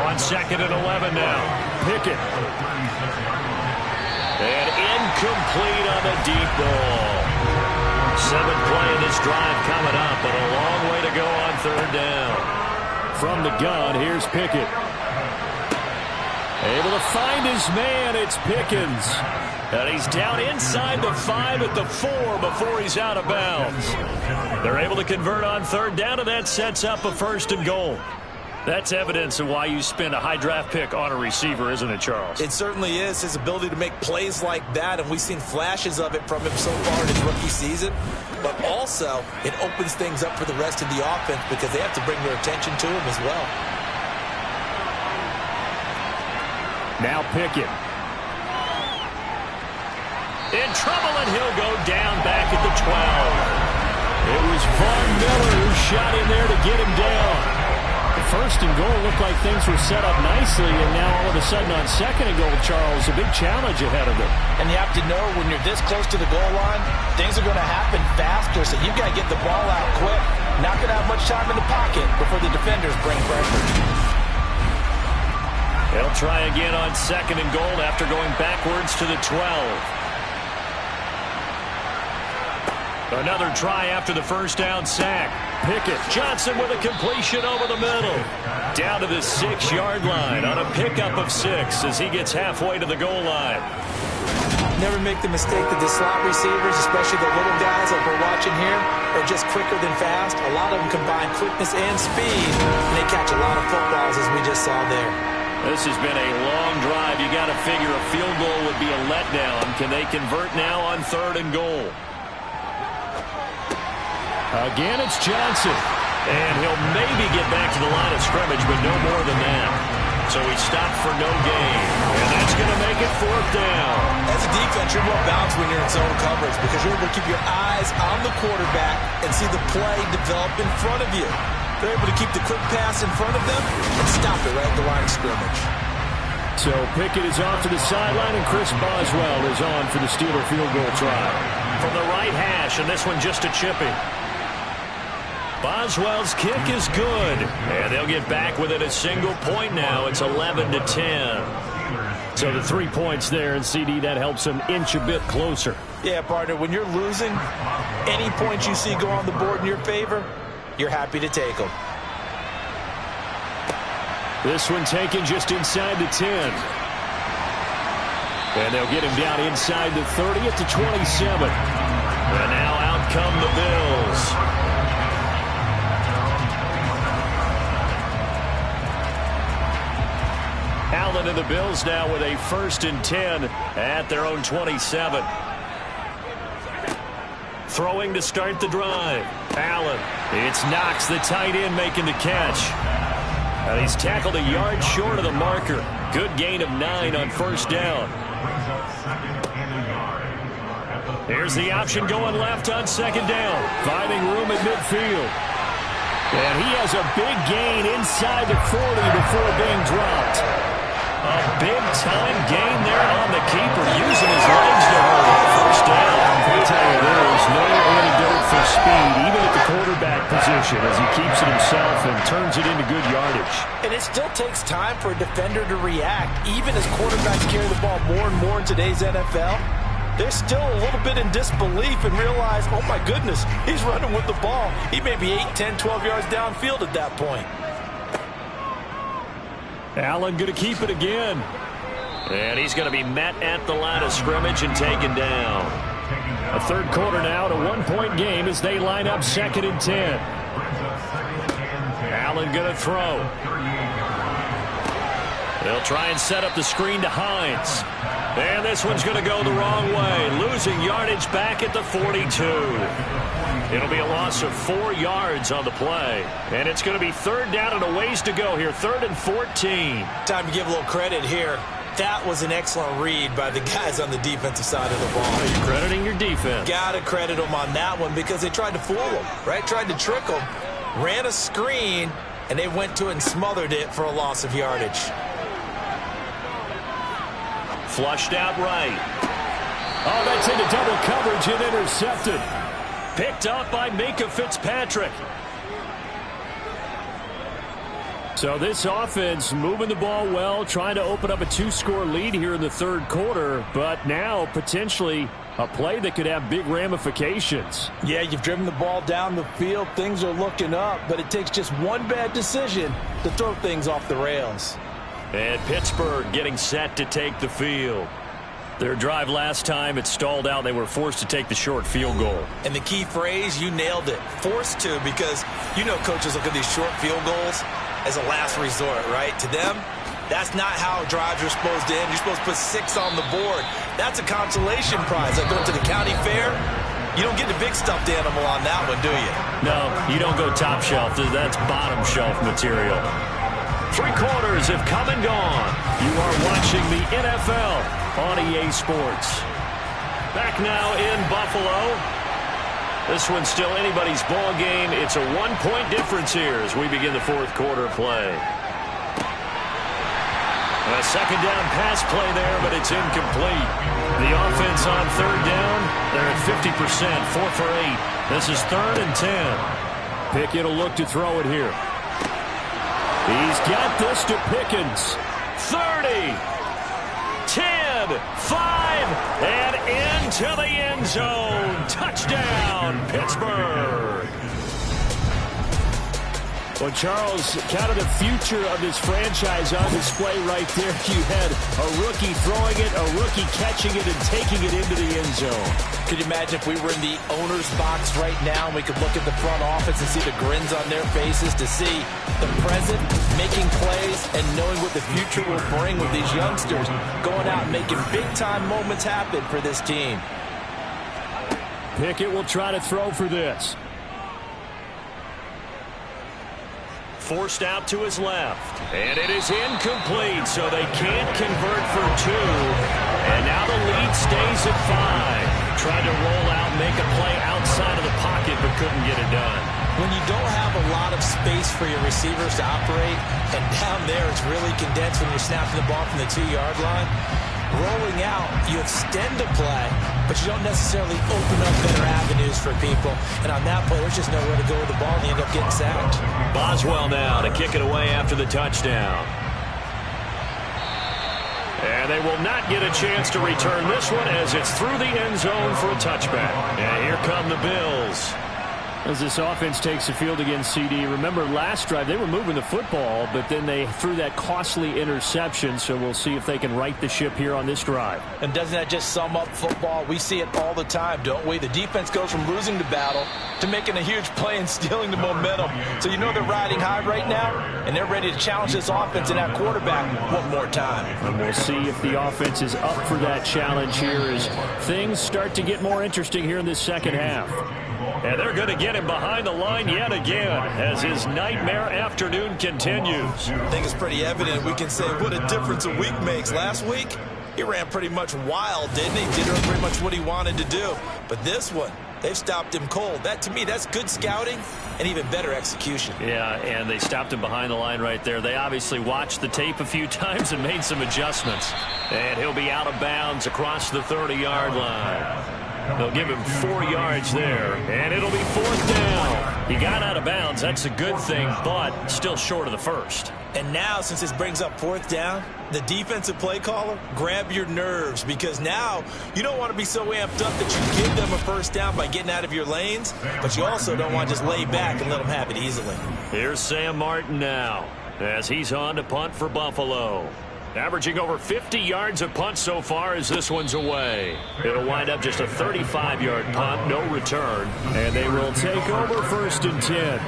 [SPEAKER 3] On 2nd and 11 now. Pickett. And incomplete on the deep ball. 7th play in this drive coming up, but a long way to go on 3rd down. From the gun, here's Pickett. Able to find his man, it's Pickens. And he's down inside the 5 at the 4 before he's out of bounds. They're able to convert on 3rd down, and that sets up a 1st and goal. That's evidence of why you spend a high draft pick on a receiver, isn't it, Charles?
[SPEAKER 4] It certainly is. His ability to make plays like that, and we've seen flashes of it from him so far in his rookie season. But also, it opens things up for the rest of the offense because they have to bring their attention to him as well.
[SPEAKER 3] Now Pickett. In trouble, and he'll go down back at the 12. It was Von Miller who shot in there to get him down. The 1st and goal looked like things were set up nicely, and now all of a sudden on 2nd and goal, Charles, a big challenge ahead of them.
[SPEAKER 4] And you have to know when you're this close to the goal line, things are going to happen faster, so you've got to get the ball out quick. Not going to have much time in the pocket before the defenders bring pressure.
[SPEAKER 3] They'll try again on 2nd and goal after going backwards to the 12. Another try after the 1st down sack. Pickett. Johnson with a completion over the middle. Down to the 6-yard line on a pickup of 6 as he gets halfway to the goal line.
[SPEAKER 4] Never make the mistake that the slot receivers, especially the little guys like we're watching here, are just quicker than fast. A lot of them combine quickness and speed, and they catch a lot of footballs, as we just saw there.
[SPEAKER 3] This has been a long drive. You got to figure a field goal would be a letdown. Can they convert now on 3rd and goal? Again, it's Johnson. And he'll maybe get back to the line of scrimmage, but no more than that. So he stopped for no gain. And that's going to make it 4th down.
[SPEAKER 4] As a defense, you're more balanced when you're in zone coverage because you're able to keep your eyes on the quarterback and see the play develop in front of you. They're able to keep the quick pass in front of them and stop it right at the line of scrimmage.
[SPEAKER 3] So Pickett is off to the sideline, and Chris Boswell is on for the Steeler field goal try. From the right hash, and this one just a chipping. Boswell's kick is good, and they'll get back within a single point now. It's 11-10. So the 3 points there, and CD, that helps them inch a bit closer.
[SPEAKER 4] Yeah, partner, when you're losing, any points you see go on the board in your favor, you're happy to take them.
[SPEAKER 3] This one taken just inside the 10. And they'll get him down inside the 30 at the 27. And now out come the Bills. Allen and the Bills now with a 1st and 10 at their own 27. Throwing to start the drive. Allen. It's Knox, the tight end, making the catch. And he's tackled a yard short of the marker. Good gain of 9 on 1st down. Here's the option going left on 2nd down. Finding room at midfield. And he has a big gain inside the 40 before being dropped. A big-time gain there on the keeper, using his legs to hurt it. 1st down. I tell you, there is no antidote for speed, even at the quarterback position, as he keeps it himself and turns it into good yardage.
[SPEAKER 4] And it still takes time for a defender to react. Even as quarterbacks carry the ball more and more in today's NFL, they're still a little bit in disbelief and realize, oh my goodness, he's running with the ball. He may be 8, 10, 12 yards downfield at that point.
[SPEAKER 3] Allen going to keep it again. And he's going to be met at the line of scrimmage and taken down. A 3rd quarter now, a 1-point game as they line up 2nd and 10. Allen going to throw. They'll try and set up the screen to Hines. And this one's going to go the wrong way, losing yardage back at the 42. It'll be a loss of 4 yards on the play. And it's going to be 3rd down and a ways to go here, 3rd and 14.
[SPEAKER 4] Time to give a little credit here. That was an excellent read by the guys on the defensive side of the ball.
[SPEAKER 3] Are you crediting your defense?
[SPEAKER 4] Got to credit them on that one because they tried to fool them, right? Tried to trick them, ran a screen, and they went to it and smothered it for a loss of yardage.
[SPEAKER 3] Flushed out right. Oh, that's into double coverage and intercepted. Picked up by Minkah Fitzpatrick. So this offense moving the ball well, trying to open up a 2-score lead here in the 3rd quarter, but now potentially a play that could have big ramifications.
[SPEAKER 4] Yeah, you've driven the ball down the field. Things are looking up, but it takes just one bad decision to throw things off the rails.
[SPEAKER 3] And Pittsburgh getting set to take the field. Their drive last time, it stalled out. They were forced to take the short field goal.
[SPEAKER 4] And the key phrase, you nailed it. Forced to, because you know coaches look at these short field goals as a last resort, right? To them, that's not how drives are supposed to end. You're supposed to put 6 on the board. That's a consolation prize. Like going to the county fair, you don't get the big stuffed animal on that one, do you?
[SPEAKER 3] No, you don't go top shelf. That's bottom shelf material. 3 quarters have come and gone. You are watching the NFL on EA Sports. Back now in Buffalo. This one's still anybody's ball game. It's a 1-point difference here as we begin the 4th quarter play. A 2nd down pass play there, but it's incomplete. The offense on 3rd down, they're at 50%, 4 for 8. This is 3rd and 10. Pickett will look to throw it here. He's got this to Pickens. 30, 10, 5, and into the end zone. Touchdown, Pittsburgh. Well, Charles, kind of the future of this franchise on display right there. You had a rookie throwing it, a rookie catching it, and taking it into the end zone.
[SPEAKER 4] Could you imagine if we were in the owner's box right now and we could look at the front office and see the grins on their faces, to see the present making plays and knowing what the future will bring with these youngsters going out and making big-time moments happen for this team.
[SPEAKER 3] Pickett will try to throw for this.
[SPEAKER 2] Forced out to his left. And it is incomplete, so they can't convert for 2. And now the lead stays at 5. Tried to roll out, make a play outside of the pocket, but couldn't get it done.
[SPEAKER 4] When you don't have a lot of space for your receivers to operate, and down there it's really condensed when you're snapping the ball from the 2-yard line, rolling out, you extend a play, but you don't necessarily open up better avenues for people. And on that play, there's just nowhere to go with the ball, and you end up getting sacked.
[SPEAKER 2] Boswell now to kick it away after the touchdown. And they will not get a chance to return this one as it's through the end zone for a touchback. And here come the Bills.
[SPEAKER 3] As this offense takes the field against CD, remember last drive they were moving the football, but then they threw that costly interception, so we'll see if they can right the ship here on this drive.
[SPEAKER 4] And doesn't that just sum up football? We see it all the time, don't we? The defense goes from losing the battle to making a huge play and stealing the momentum. So you know they're riding high right now, and they're ready to challenge this offense and that quarterback one more time.
[SPEAKER 3] And we'll see if the offense is up for that challenge here as things start to get more interesting here in this second half.
[SPEAKER 2] And they're going to get him behind the line yet again as his nightmare afternoon continues.
[SPEAKER 4] I think it's pretty evident. We can say what a difference a week makes. Last week, he ran pretty much wild, didn't he? Did pretty much what he wanted to do. But this one, they've stopped him cold. That, to me, that's good scouting and even better execution.
[SPEAKER 2] Yeah, and they stopped him behind the line right there. They obviously watched the tape a few times and made some adjustments. And he'll be out of bounds across the 30-yard line. They'll give him 4 yards there, and it'll be 4th down. He got out of bounds. That's a good thing, but still short of the first.
[SPEAKER 4] And now, since this brings up 4th down, the defensive play caller, grab your nerves, because now you don't want to be so amped up that you give them a first down by getting out of your lanes, but you also don't want to just lay back and let them have it easily.
[SPEAKER 2] Here's Sam Martin now as he's on to punt for Buffalo. Averaging over 50 yards a punt so far as this one's away. It'll wind up just a 35-yard punt, no return.
[SPEAKER 3] And they will take over 1st and 10.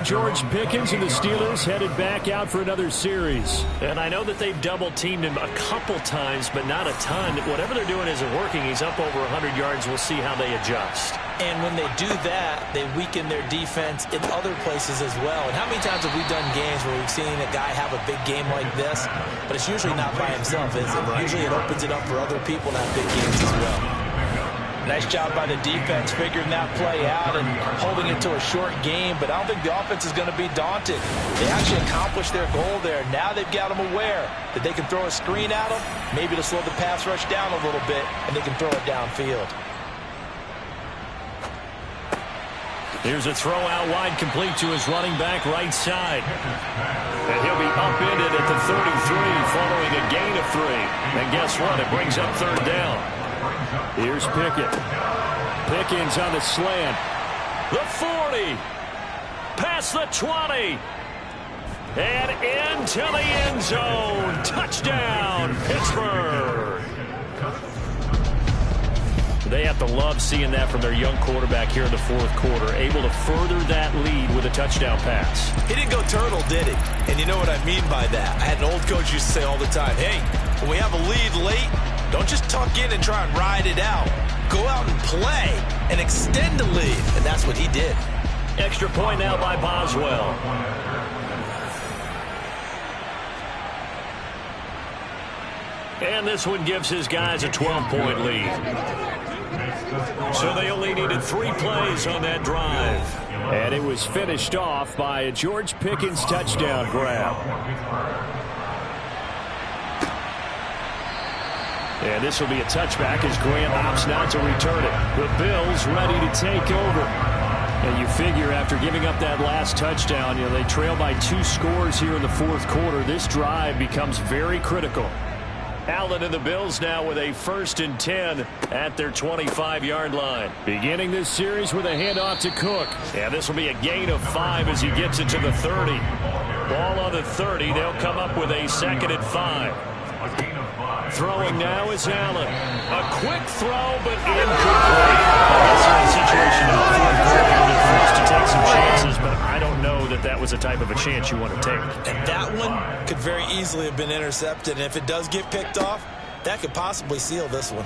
[SPEAKER 3] George Pickens and the Steelers headed back out for another series.
[SPEAKER 2] And I know that they've double-teamed him a couple times, but not a ton. Whatever they're doing isn't working. He's up over 100 yards. We'll see how they adjust.
[SPEAKER 4] And when they do that, they weaken their defense in other places as well. And how many times have we done games where we've seen a guy have a big game like this, but it's usually not by himself, is it? Usually it opens it up for other people to have big games as well. Nice job by the defense figuring that play out and holding it to a short game, but I don't think the offense is going to be daunted. They actually accomplished their goal there. Now they've got them aware that they can throw a screen at them, maybe to slow the pass rush down a little bit, and they can throw it downfield.
[SPEAKER 2] Here's a throw out wide, complete to his running back right side. And he'll be upended at the 33 following a gain of 3. And guess what? It brings up 3rd down.
[SPEAKER 3] Here's Pickett. Pickens on the slant.
[SPEAKER 2] The 40. Past the 20. And into the end zone. Touchdown, Pittsburgh. They have to love seeing that from their young quarterback here in the 4th quarter, able to further that lead with a touchdown pass.
[SPEAKER 4] He didn't go turtle, did he? And you know what I mean by that. I had an old coach used to say all the time, hey, when we have a lead late, don't just tuck in and try and ride it out. Go out and play and extend the lead. And that's what he did.
[SPEAKER 2] Extra point now by Boswell. And this one gives his guys a 12-point lead. So they only needed 3 plays on that drive.
[SPEAKER 3] And it was finished off by a George Pickens touchdown grab. And this will be a touchback as Grant opts not to return it. The Bills ready to take over. And you figure after giving up that last touchdown, they trail by 2 scores here in the 4th quarter. This drive becomes very critical. Allen and the Bills now with a 1st and 10 at their 25-yard line. Beginning this series with a handoff to Cook. Yeah, this will be a gain of 5 as he gets it to the 30. Ball on the 30. They'll come up with a 2nd and 5. Throwing now is Allen. A quick throw, but incomplete. That's a situation now they're forced to take some chances, but I don't know that that was the type of a chance you want to take.
[SPEAKER 4] And that one could very easily have been intercepted, and if it does get picked off, that could possibly seal this one.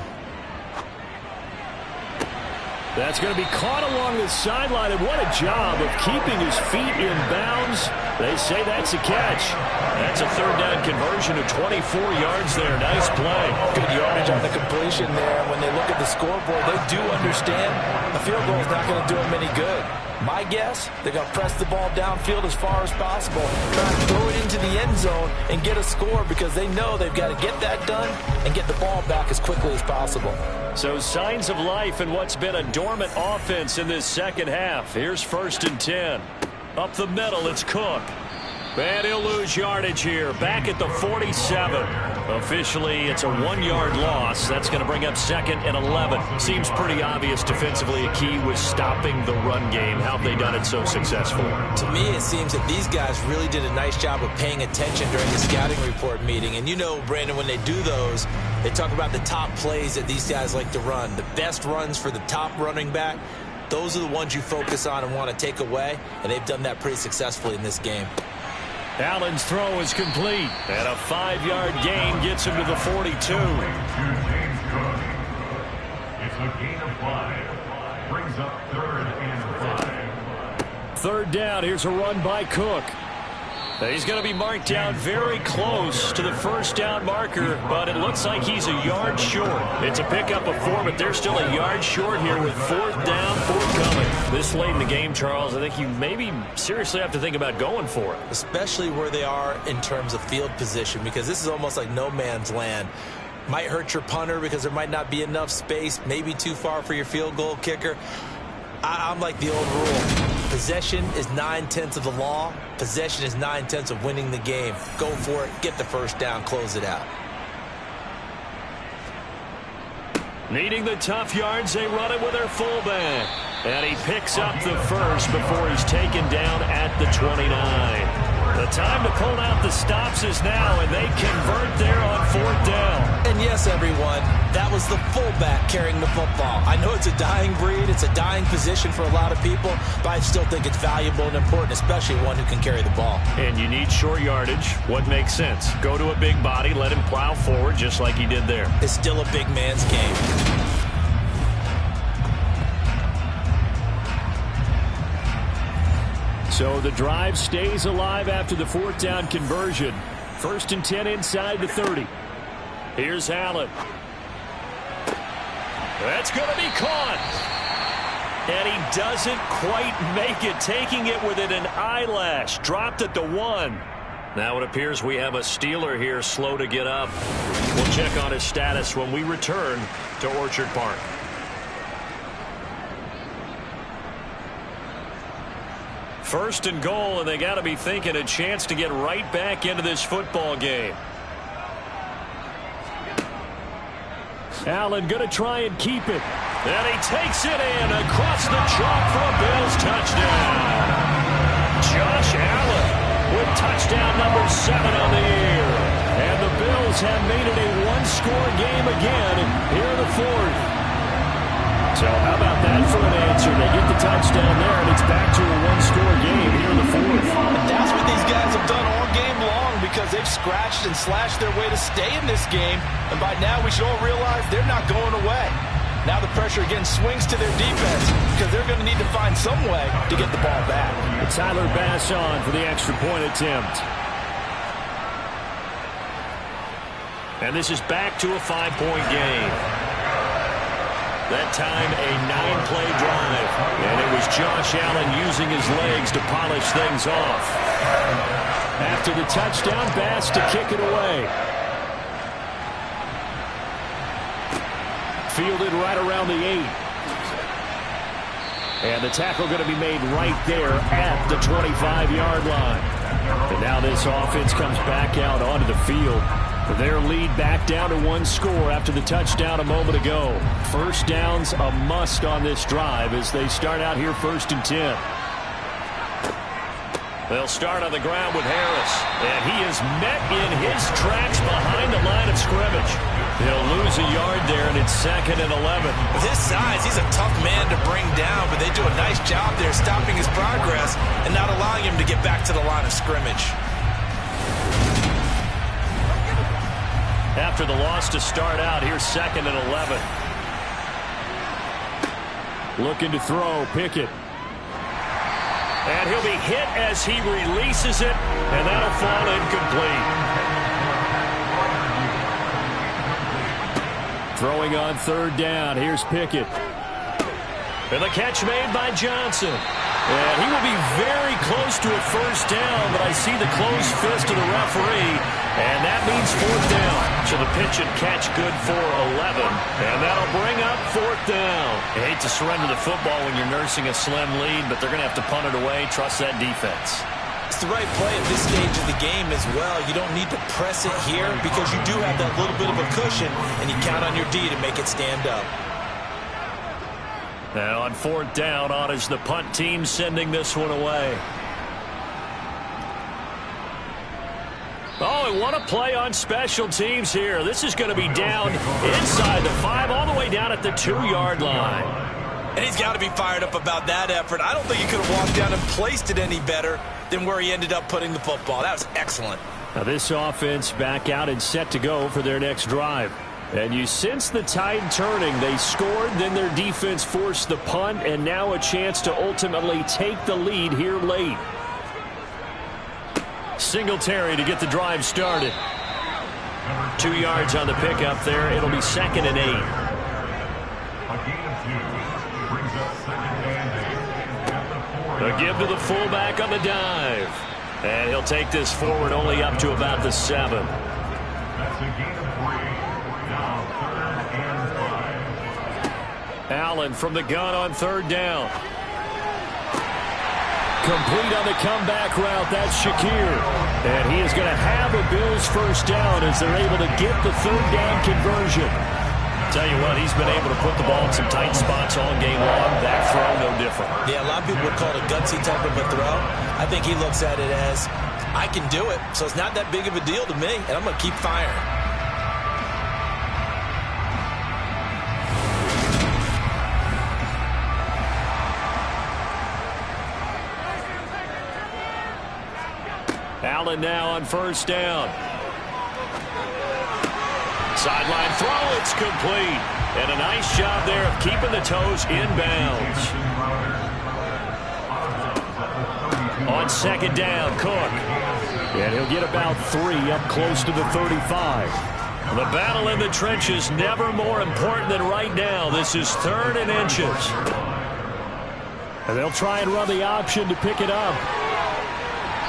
[SPEAKER 3] That's going to be caught along the sideline, and what a job of keeping his feet in bounds. They say that's a catch. That's a 3rd down conversion of 24 yards there. Nice play.
[SPEAKER 4] Good yardage on the completion there. When they look at the scoreboard, they do understand a field goal is not going to do them any good. My guess, they're going to press the ball downfield as far as possible, try to throw it into the end zone and get a score because they know they've got to get that done and get the ball back as quickly as possible.
[SPEAKER 3] So signs of life in what's been a dormant offense in this second half. Here's 1st and 10. Up the middle, it's Cook. And he'll lose yardage here. Back at the 47. Officially, it's a 1-yard loss. That's going to bring up 2nd and 11. Seems pretty obvious defensively a key was stopping the run game. How have they done it so successfully?
[SPEAKER 4] To me, it seems that these guys really did a nice job of paying attention during the scouting report meeting. And you know, Brandon, when they do those, they talk about the top plays that these guys like to run. The best runs for the top running back. Those are the ones you focus on and want to take away. And they've done that pretty successfully in this game.
[SPEAKER 3] Allen's throw is complete, and a 5-yard gain gets him to the 42.
[SPEAKER 6] It's a gain of 5. Brings up 3rd and 5.
[SPEAKER 3] 3rd down. Here's a run by Cook. He's going to be marked down very close to the 1st down marker, but it looks like he's a yard short. It's a pickup of 4, but they're still a yard short here with 4th down forthcoming. This late in the game, Charles, I think you maybe seriously have to think about going for it.
[SPEAKER 4] Especially where they are in terms of field position, because this is almost like no man's land. Might hurt your punter because there might not be enough space, maybe too far for your field goal kicker. I'm like the old rule. Possession is 9/10 of the law. Possession is 9/10 of winning the game. Go for it. Get the 1st down. Close it out.
[SPEAKER 3] Needing the tough yards, they run it with their fullback. And he picks up the 1st before he's taken down at the 29. The time to pull out the stops is now, and they convert there on 4th down.
[SPEAKER 4] And yes, everyone, that was the fullback carrying the football. I know it's a dying breed, it's a dying position for a lot of people, but I still think it's valuable and important, especially one who can carry the ball.
[SPEAKER 3] And you need short yardage. What makes sense? Go to a big body, let him plow forward just like he did there.
[SPEAKER 4] It's still a big man's game.
[SPEAKER 3] So the drive stays alive after the 4th down conversion. 1st and 10 inside the 30. Here's Allen. That's going to be caught. And he doesn't quite make it, taking it within an eyelash. Dropped at the 1. Now it appears we have a Steeler here slow to get up. We'll check on his status when we return to Orchard Park. First and goal, and they got to be thinking a chance to get right back into this football game. Allen going to try and keep it. And he takes it in across the chalk for a Bills touchdown. Josh Allen with touchdown number 7 on the year. And the Bills have made it a one-score game again here in the 4th. So how about that for an answer? They get the touchdown there, and it's back to a one-score game here in the 4th.
[SPEAKER 4] And that's what these guys have done all game long, because they've scratched and slashed their way to stay in this game. And by now, we should all realize they're not going away. Now the pressure again swings to their defense, because they're going to need to find some way to get the ball back.
[SPEAKER 3] And Tyler Bass on for the extra point attempt. And this is back to a 5-point game. That time, a 9-play drive. And it was Josh Allen using his legs to polish things off. After the touchdown, Bass to kick it away. Fielded right around the 8. And the tackle going to be made right there at the 25-yard line. And now this offense comes back out onto the field. Their lead back down to one score after the touchdown a moment ago. First down's a must on this drive as they start out here 1st and 10. They'll start on the ground with Harris, and he is met in his tracks behind the line of scrimmage. He'll lose a yard there, and it's 2nd and 11.
[SPEAKER 4] With his size, he's a tough man to bring down, but they do a nice job there stopping his progress and not allowing him to get back to the line of scrimmage.
[SPEAKER 3] After the loss to start out, here's 2nd and 11. Looking to throw, Pickett. And he'll be hit as he releases it, and that'll fall incomplete. Throwing on 3rd down, here's Pickett. And the catch made by Johnson. And he will be very close to a first down, but I see the closed fist of the referee, and that means 4th down. So the pitch and catch good for 11, and that'll bring up 4th down. You hate to surrender the football when you're nursing a slim lead, but they're going to have to punt it away. Trust that defense.
[SPEAKER 4] It's the right play at this stage of the game as well. You don't need to press it here because you do have that little bit of a cushion, and you count on your D to make it stand up.
[SPEAKER 3] Now on 4th down, on is the punt team sending this one away. Oh, and what a play on special teams here. This is going to be down inside the 5, all the way down at the 2-yard line.
[SPEAKER 4] And he's got to be fired up about that effort. I don't think he could have walked down and placed it any better than where he ended up putting the football. That was excellent.
[SPEAKER 3] Now this offense back out and set to go for their next drive. And you sense the tide turning. They scored, then their defense forced the punt, and now a chance to ultimately take the lead here late. Singletary to get the drive started. 2 yards on the pickup there. It'll be 2nd and 8.
[SPEAKER 6] A gain of 2 brings up 2nd and 8.
[SPEAKER 3] A give to the fullback on the dive. And he'll take this forward only up to about the 7.
[SPEAKER 6] That's a gain of 3. Now 3rd and 5.
[SPEAKER 3] Allen from the gun on 3rd down. Complete on the comeback route. That's Shakir. And he is going to have a Bills first down as they're able to get the 3rd down conversion. Tell you what, he's been able to put the ball in some tight spots all game long. That throw, no different.
[SPEAKER 4] Yeah, a lot of people would call it a gutsy type of a throw. I think he looks at it as, I can do it, so it's not that big of a deal to me, and I'm going to keep firing.
[SPEAKER 3] Allen now on 1st down. Sideline throw, it's complete. And a nice job there of keeping the toes in bounds. On 2nd down, Cook. And he'll get about 3 up close to the 35. The battle in the trenches never more important than right now. This is 3rd and inches. And they'll try and run the option to pick it up.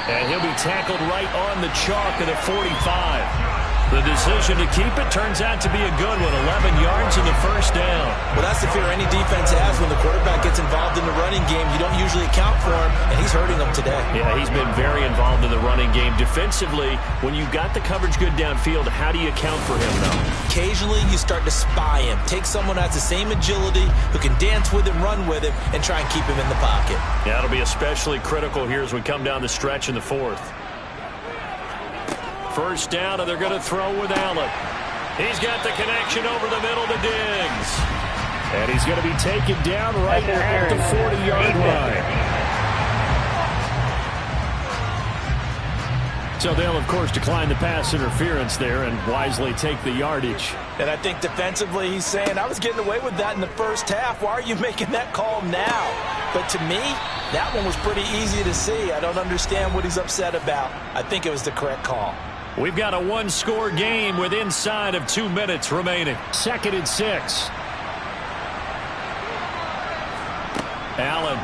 [SPEAKER 3] And he'll be tackled right on the chalk of the 45. The decision to keep it turns out to be a good one. 11 yards in the first down.
[SPEAKER 4] Well, that's the fear any defense has when the quarterback gets involved in the running game. You don't usually account for him, and he's hurting them today.
[SPEAKER 3] Yeah, he's been very involved in the running game. Defensively, when you've got the coverage good downfield, how do you account for him, though?
[SPEAKER 4] Occasionally, you start to spy him. Take someone who has the same agility, who can dance with him, run with him, and try and keep him in the pocket.
[SPEAKER 3] Yeah, it'll be especially critical here as we come down the stretch in the 4th. First down, and they're going to throw with Allen. He's got the connection over the middle to Diggs. And he's going to be taken down right at the 40-yard line. So they'll, of course, decline the pass interference there and wisely take the yardage.
[SPEAKER 4] And I think defensively he's saying, I was getting away with that in the first half. Why are you making that call now? But to me, that one was pretty easy to see. I don't understand what he's upset about. I think it was the correct call.
[SPEAKER 3] We've got a 1-score game with inside of 2 minutes remaining. 2nd and 6. Allen.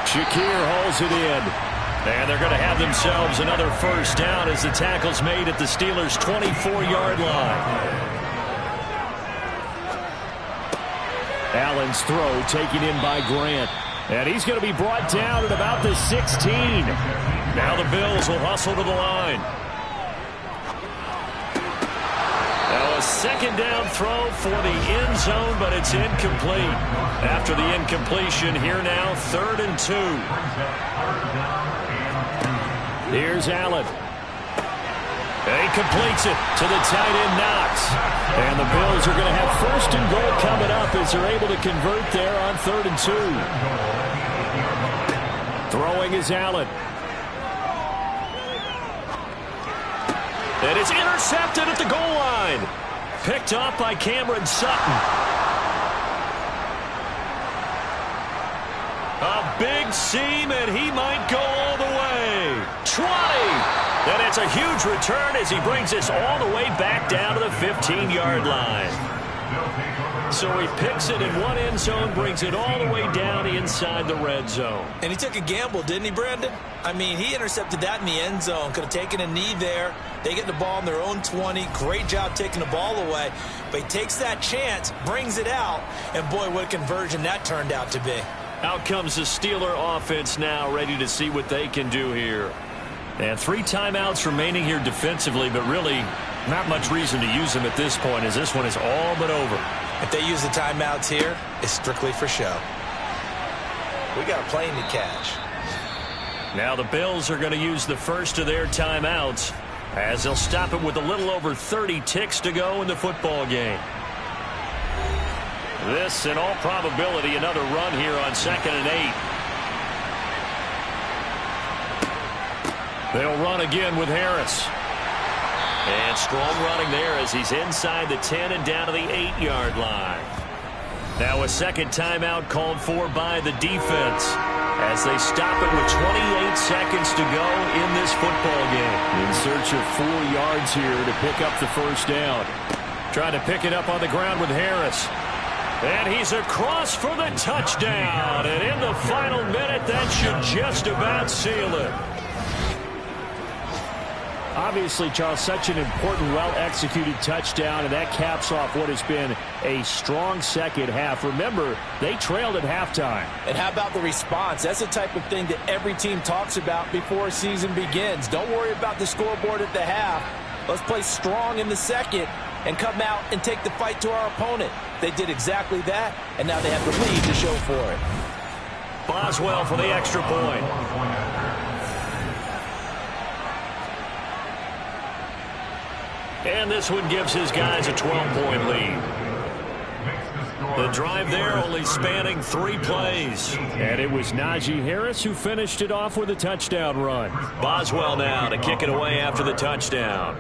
[SPEAKER 3] Shakir hauls it in. And they're going to have themselves another first down as the tackle's made at the Steelers' 24-yard line. Allen's throw taken in by Grant. And he's going to be brought down at about the 16. Now the Bills will hustle to the line. second down throw for the end zone, but it's incomplete. After the incompletion, here now, 3rd and 2. Here's Allen. He completes it to the tight end, Knox. And the Bills are going to have 1st and goal coming up as they're able to convert there on 3rd and 2. Throwing is Allen. And it's intercepted at the goal line. Picked off by Cameron Sutton. A big seam, and he might go all the way. 20. And it's a huge return as he brings us all the way back down to the 15-yard line. So he picks it in one end zone, brings it all the way down inside the red zone.
[SPEAKER 4] And he took a gamble, didn't he, Brandon? I mean, he intercepted that in the end zone. Could have taken a knee there. They get the ball on their own 20. Great job taking the ball away. But he takes that chance, brings it out, and boy, what a conversion that turned out to be.
[SPEAKER 3] Out comes the Steeler offense now, ready to see what they can do here. And 3 timeouts remaining here defensively, but really not much reason to use them at this point as this one is all but over.
[SPEAKER 4] If they use the timeouts here, it's strictly for show. We got a plane to catch.
[SPEAKER 3] Now the Bills are going to use the first of their timeouts as they'll stop it with a little over 30 ticks to go in the football game. This, in all probability, another run here on 2nd and 8. They'll run again with Harris. And strong running there as he's inside the 10 and down to the 8-yard line. Now a second timeout called for by the defense as they stop it with 28 seconds to go in this football game. In search of 4 yards here to pick up the first down. Trying to pick it up on the ground with Harris. And he's across for the touchdown. And in the final minute, that should just about seal it. Obviously, Charles, such an important, well-executed touchdown, and that caps off what has been a strong second half. Remember, they trailed at halftime.
[SPEAKER 4] And how about the response? That's the type of thing that every team talks about before a season begins. Don't worry about the scoreboard at the half. Let's play strong in the second and come out and take the fight to our opponent. They did exactly that, and now they have the lead to show for it.
[SPEAKER 3] Boswell for the extra point. And this one gives his guys a 12-point lead. The drive there only spanning 3 plays. And it was Najee Harris who finished it off with a touchdown run. Boswell now to kick it away after the touchdown.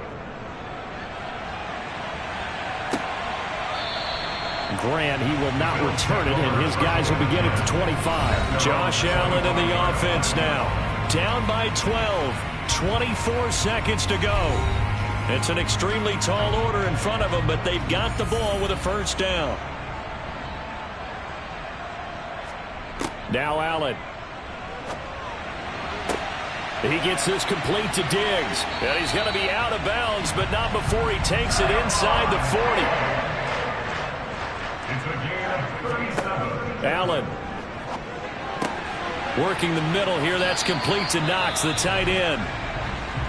[SPEAKER 3] Grant, he will not return it, and his guys will begin at the 25. Josh Allen in the offense now. Down by 12. 24 seconds to go. It's an extremely tall order in front of them, but they've got the ball with a first down. Now Allen. He gets this complete to Diggs. And he's going to be out of bounds, but not before he takes it inside the 40.
[SPEAKER 6] It's a gain of 37.
[SPEAKER 3] Allen. Working the middle here. That's complete to Knox, the tight end.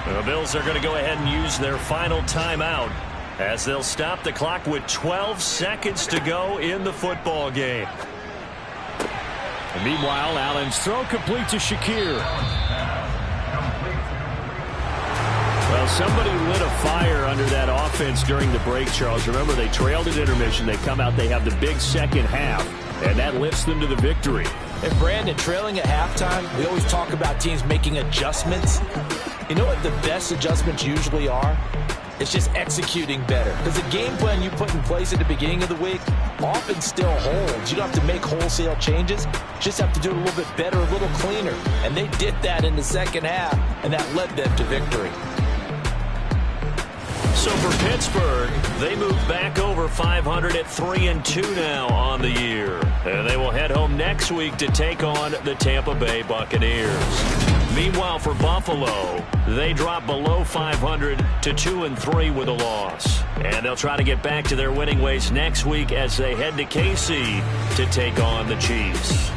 [SPEAKER 3] The Bills are going to go ahead and use their final timeout as they'll stop the clock with 12 seconds to go in the football game. And meanwhile, Allen's throw complete to Shakir. Well, somebody lit a fire under that offense during the break, Charles. Remember, they trailed at intermission. They come out, they have the big second half, and that lifts them to the victory.
[SPEAKER 4] And Brandon, trailing at halftime, we always talk about teams making adjustments. You know what the best adjustments usually are? It's just executing better. Because the game plan you put in place at the beginning of the week often still holds. You don't have to make wholesale changes. You just have to do it a little bit better, a little cleaner. And they did that in the second half, and that led them to victory.
[SPEAKER 3] So for Pittsburgh, they move back over 500 at 3-2 now on the year. And they will head home next week to take on the Tampa Bay Buccaneers. Meanwhile, for Buffalo, they drop below 500 to 2-3 with a loss. And they'll try to get back to their winning ways next week as they head to KC to take on the Chiefs.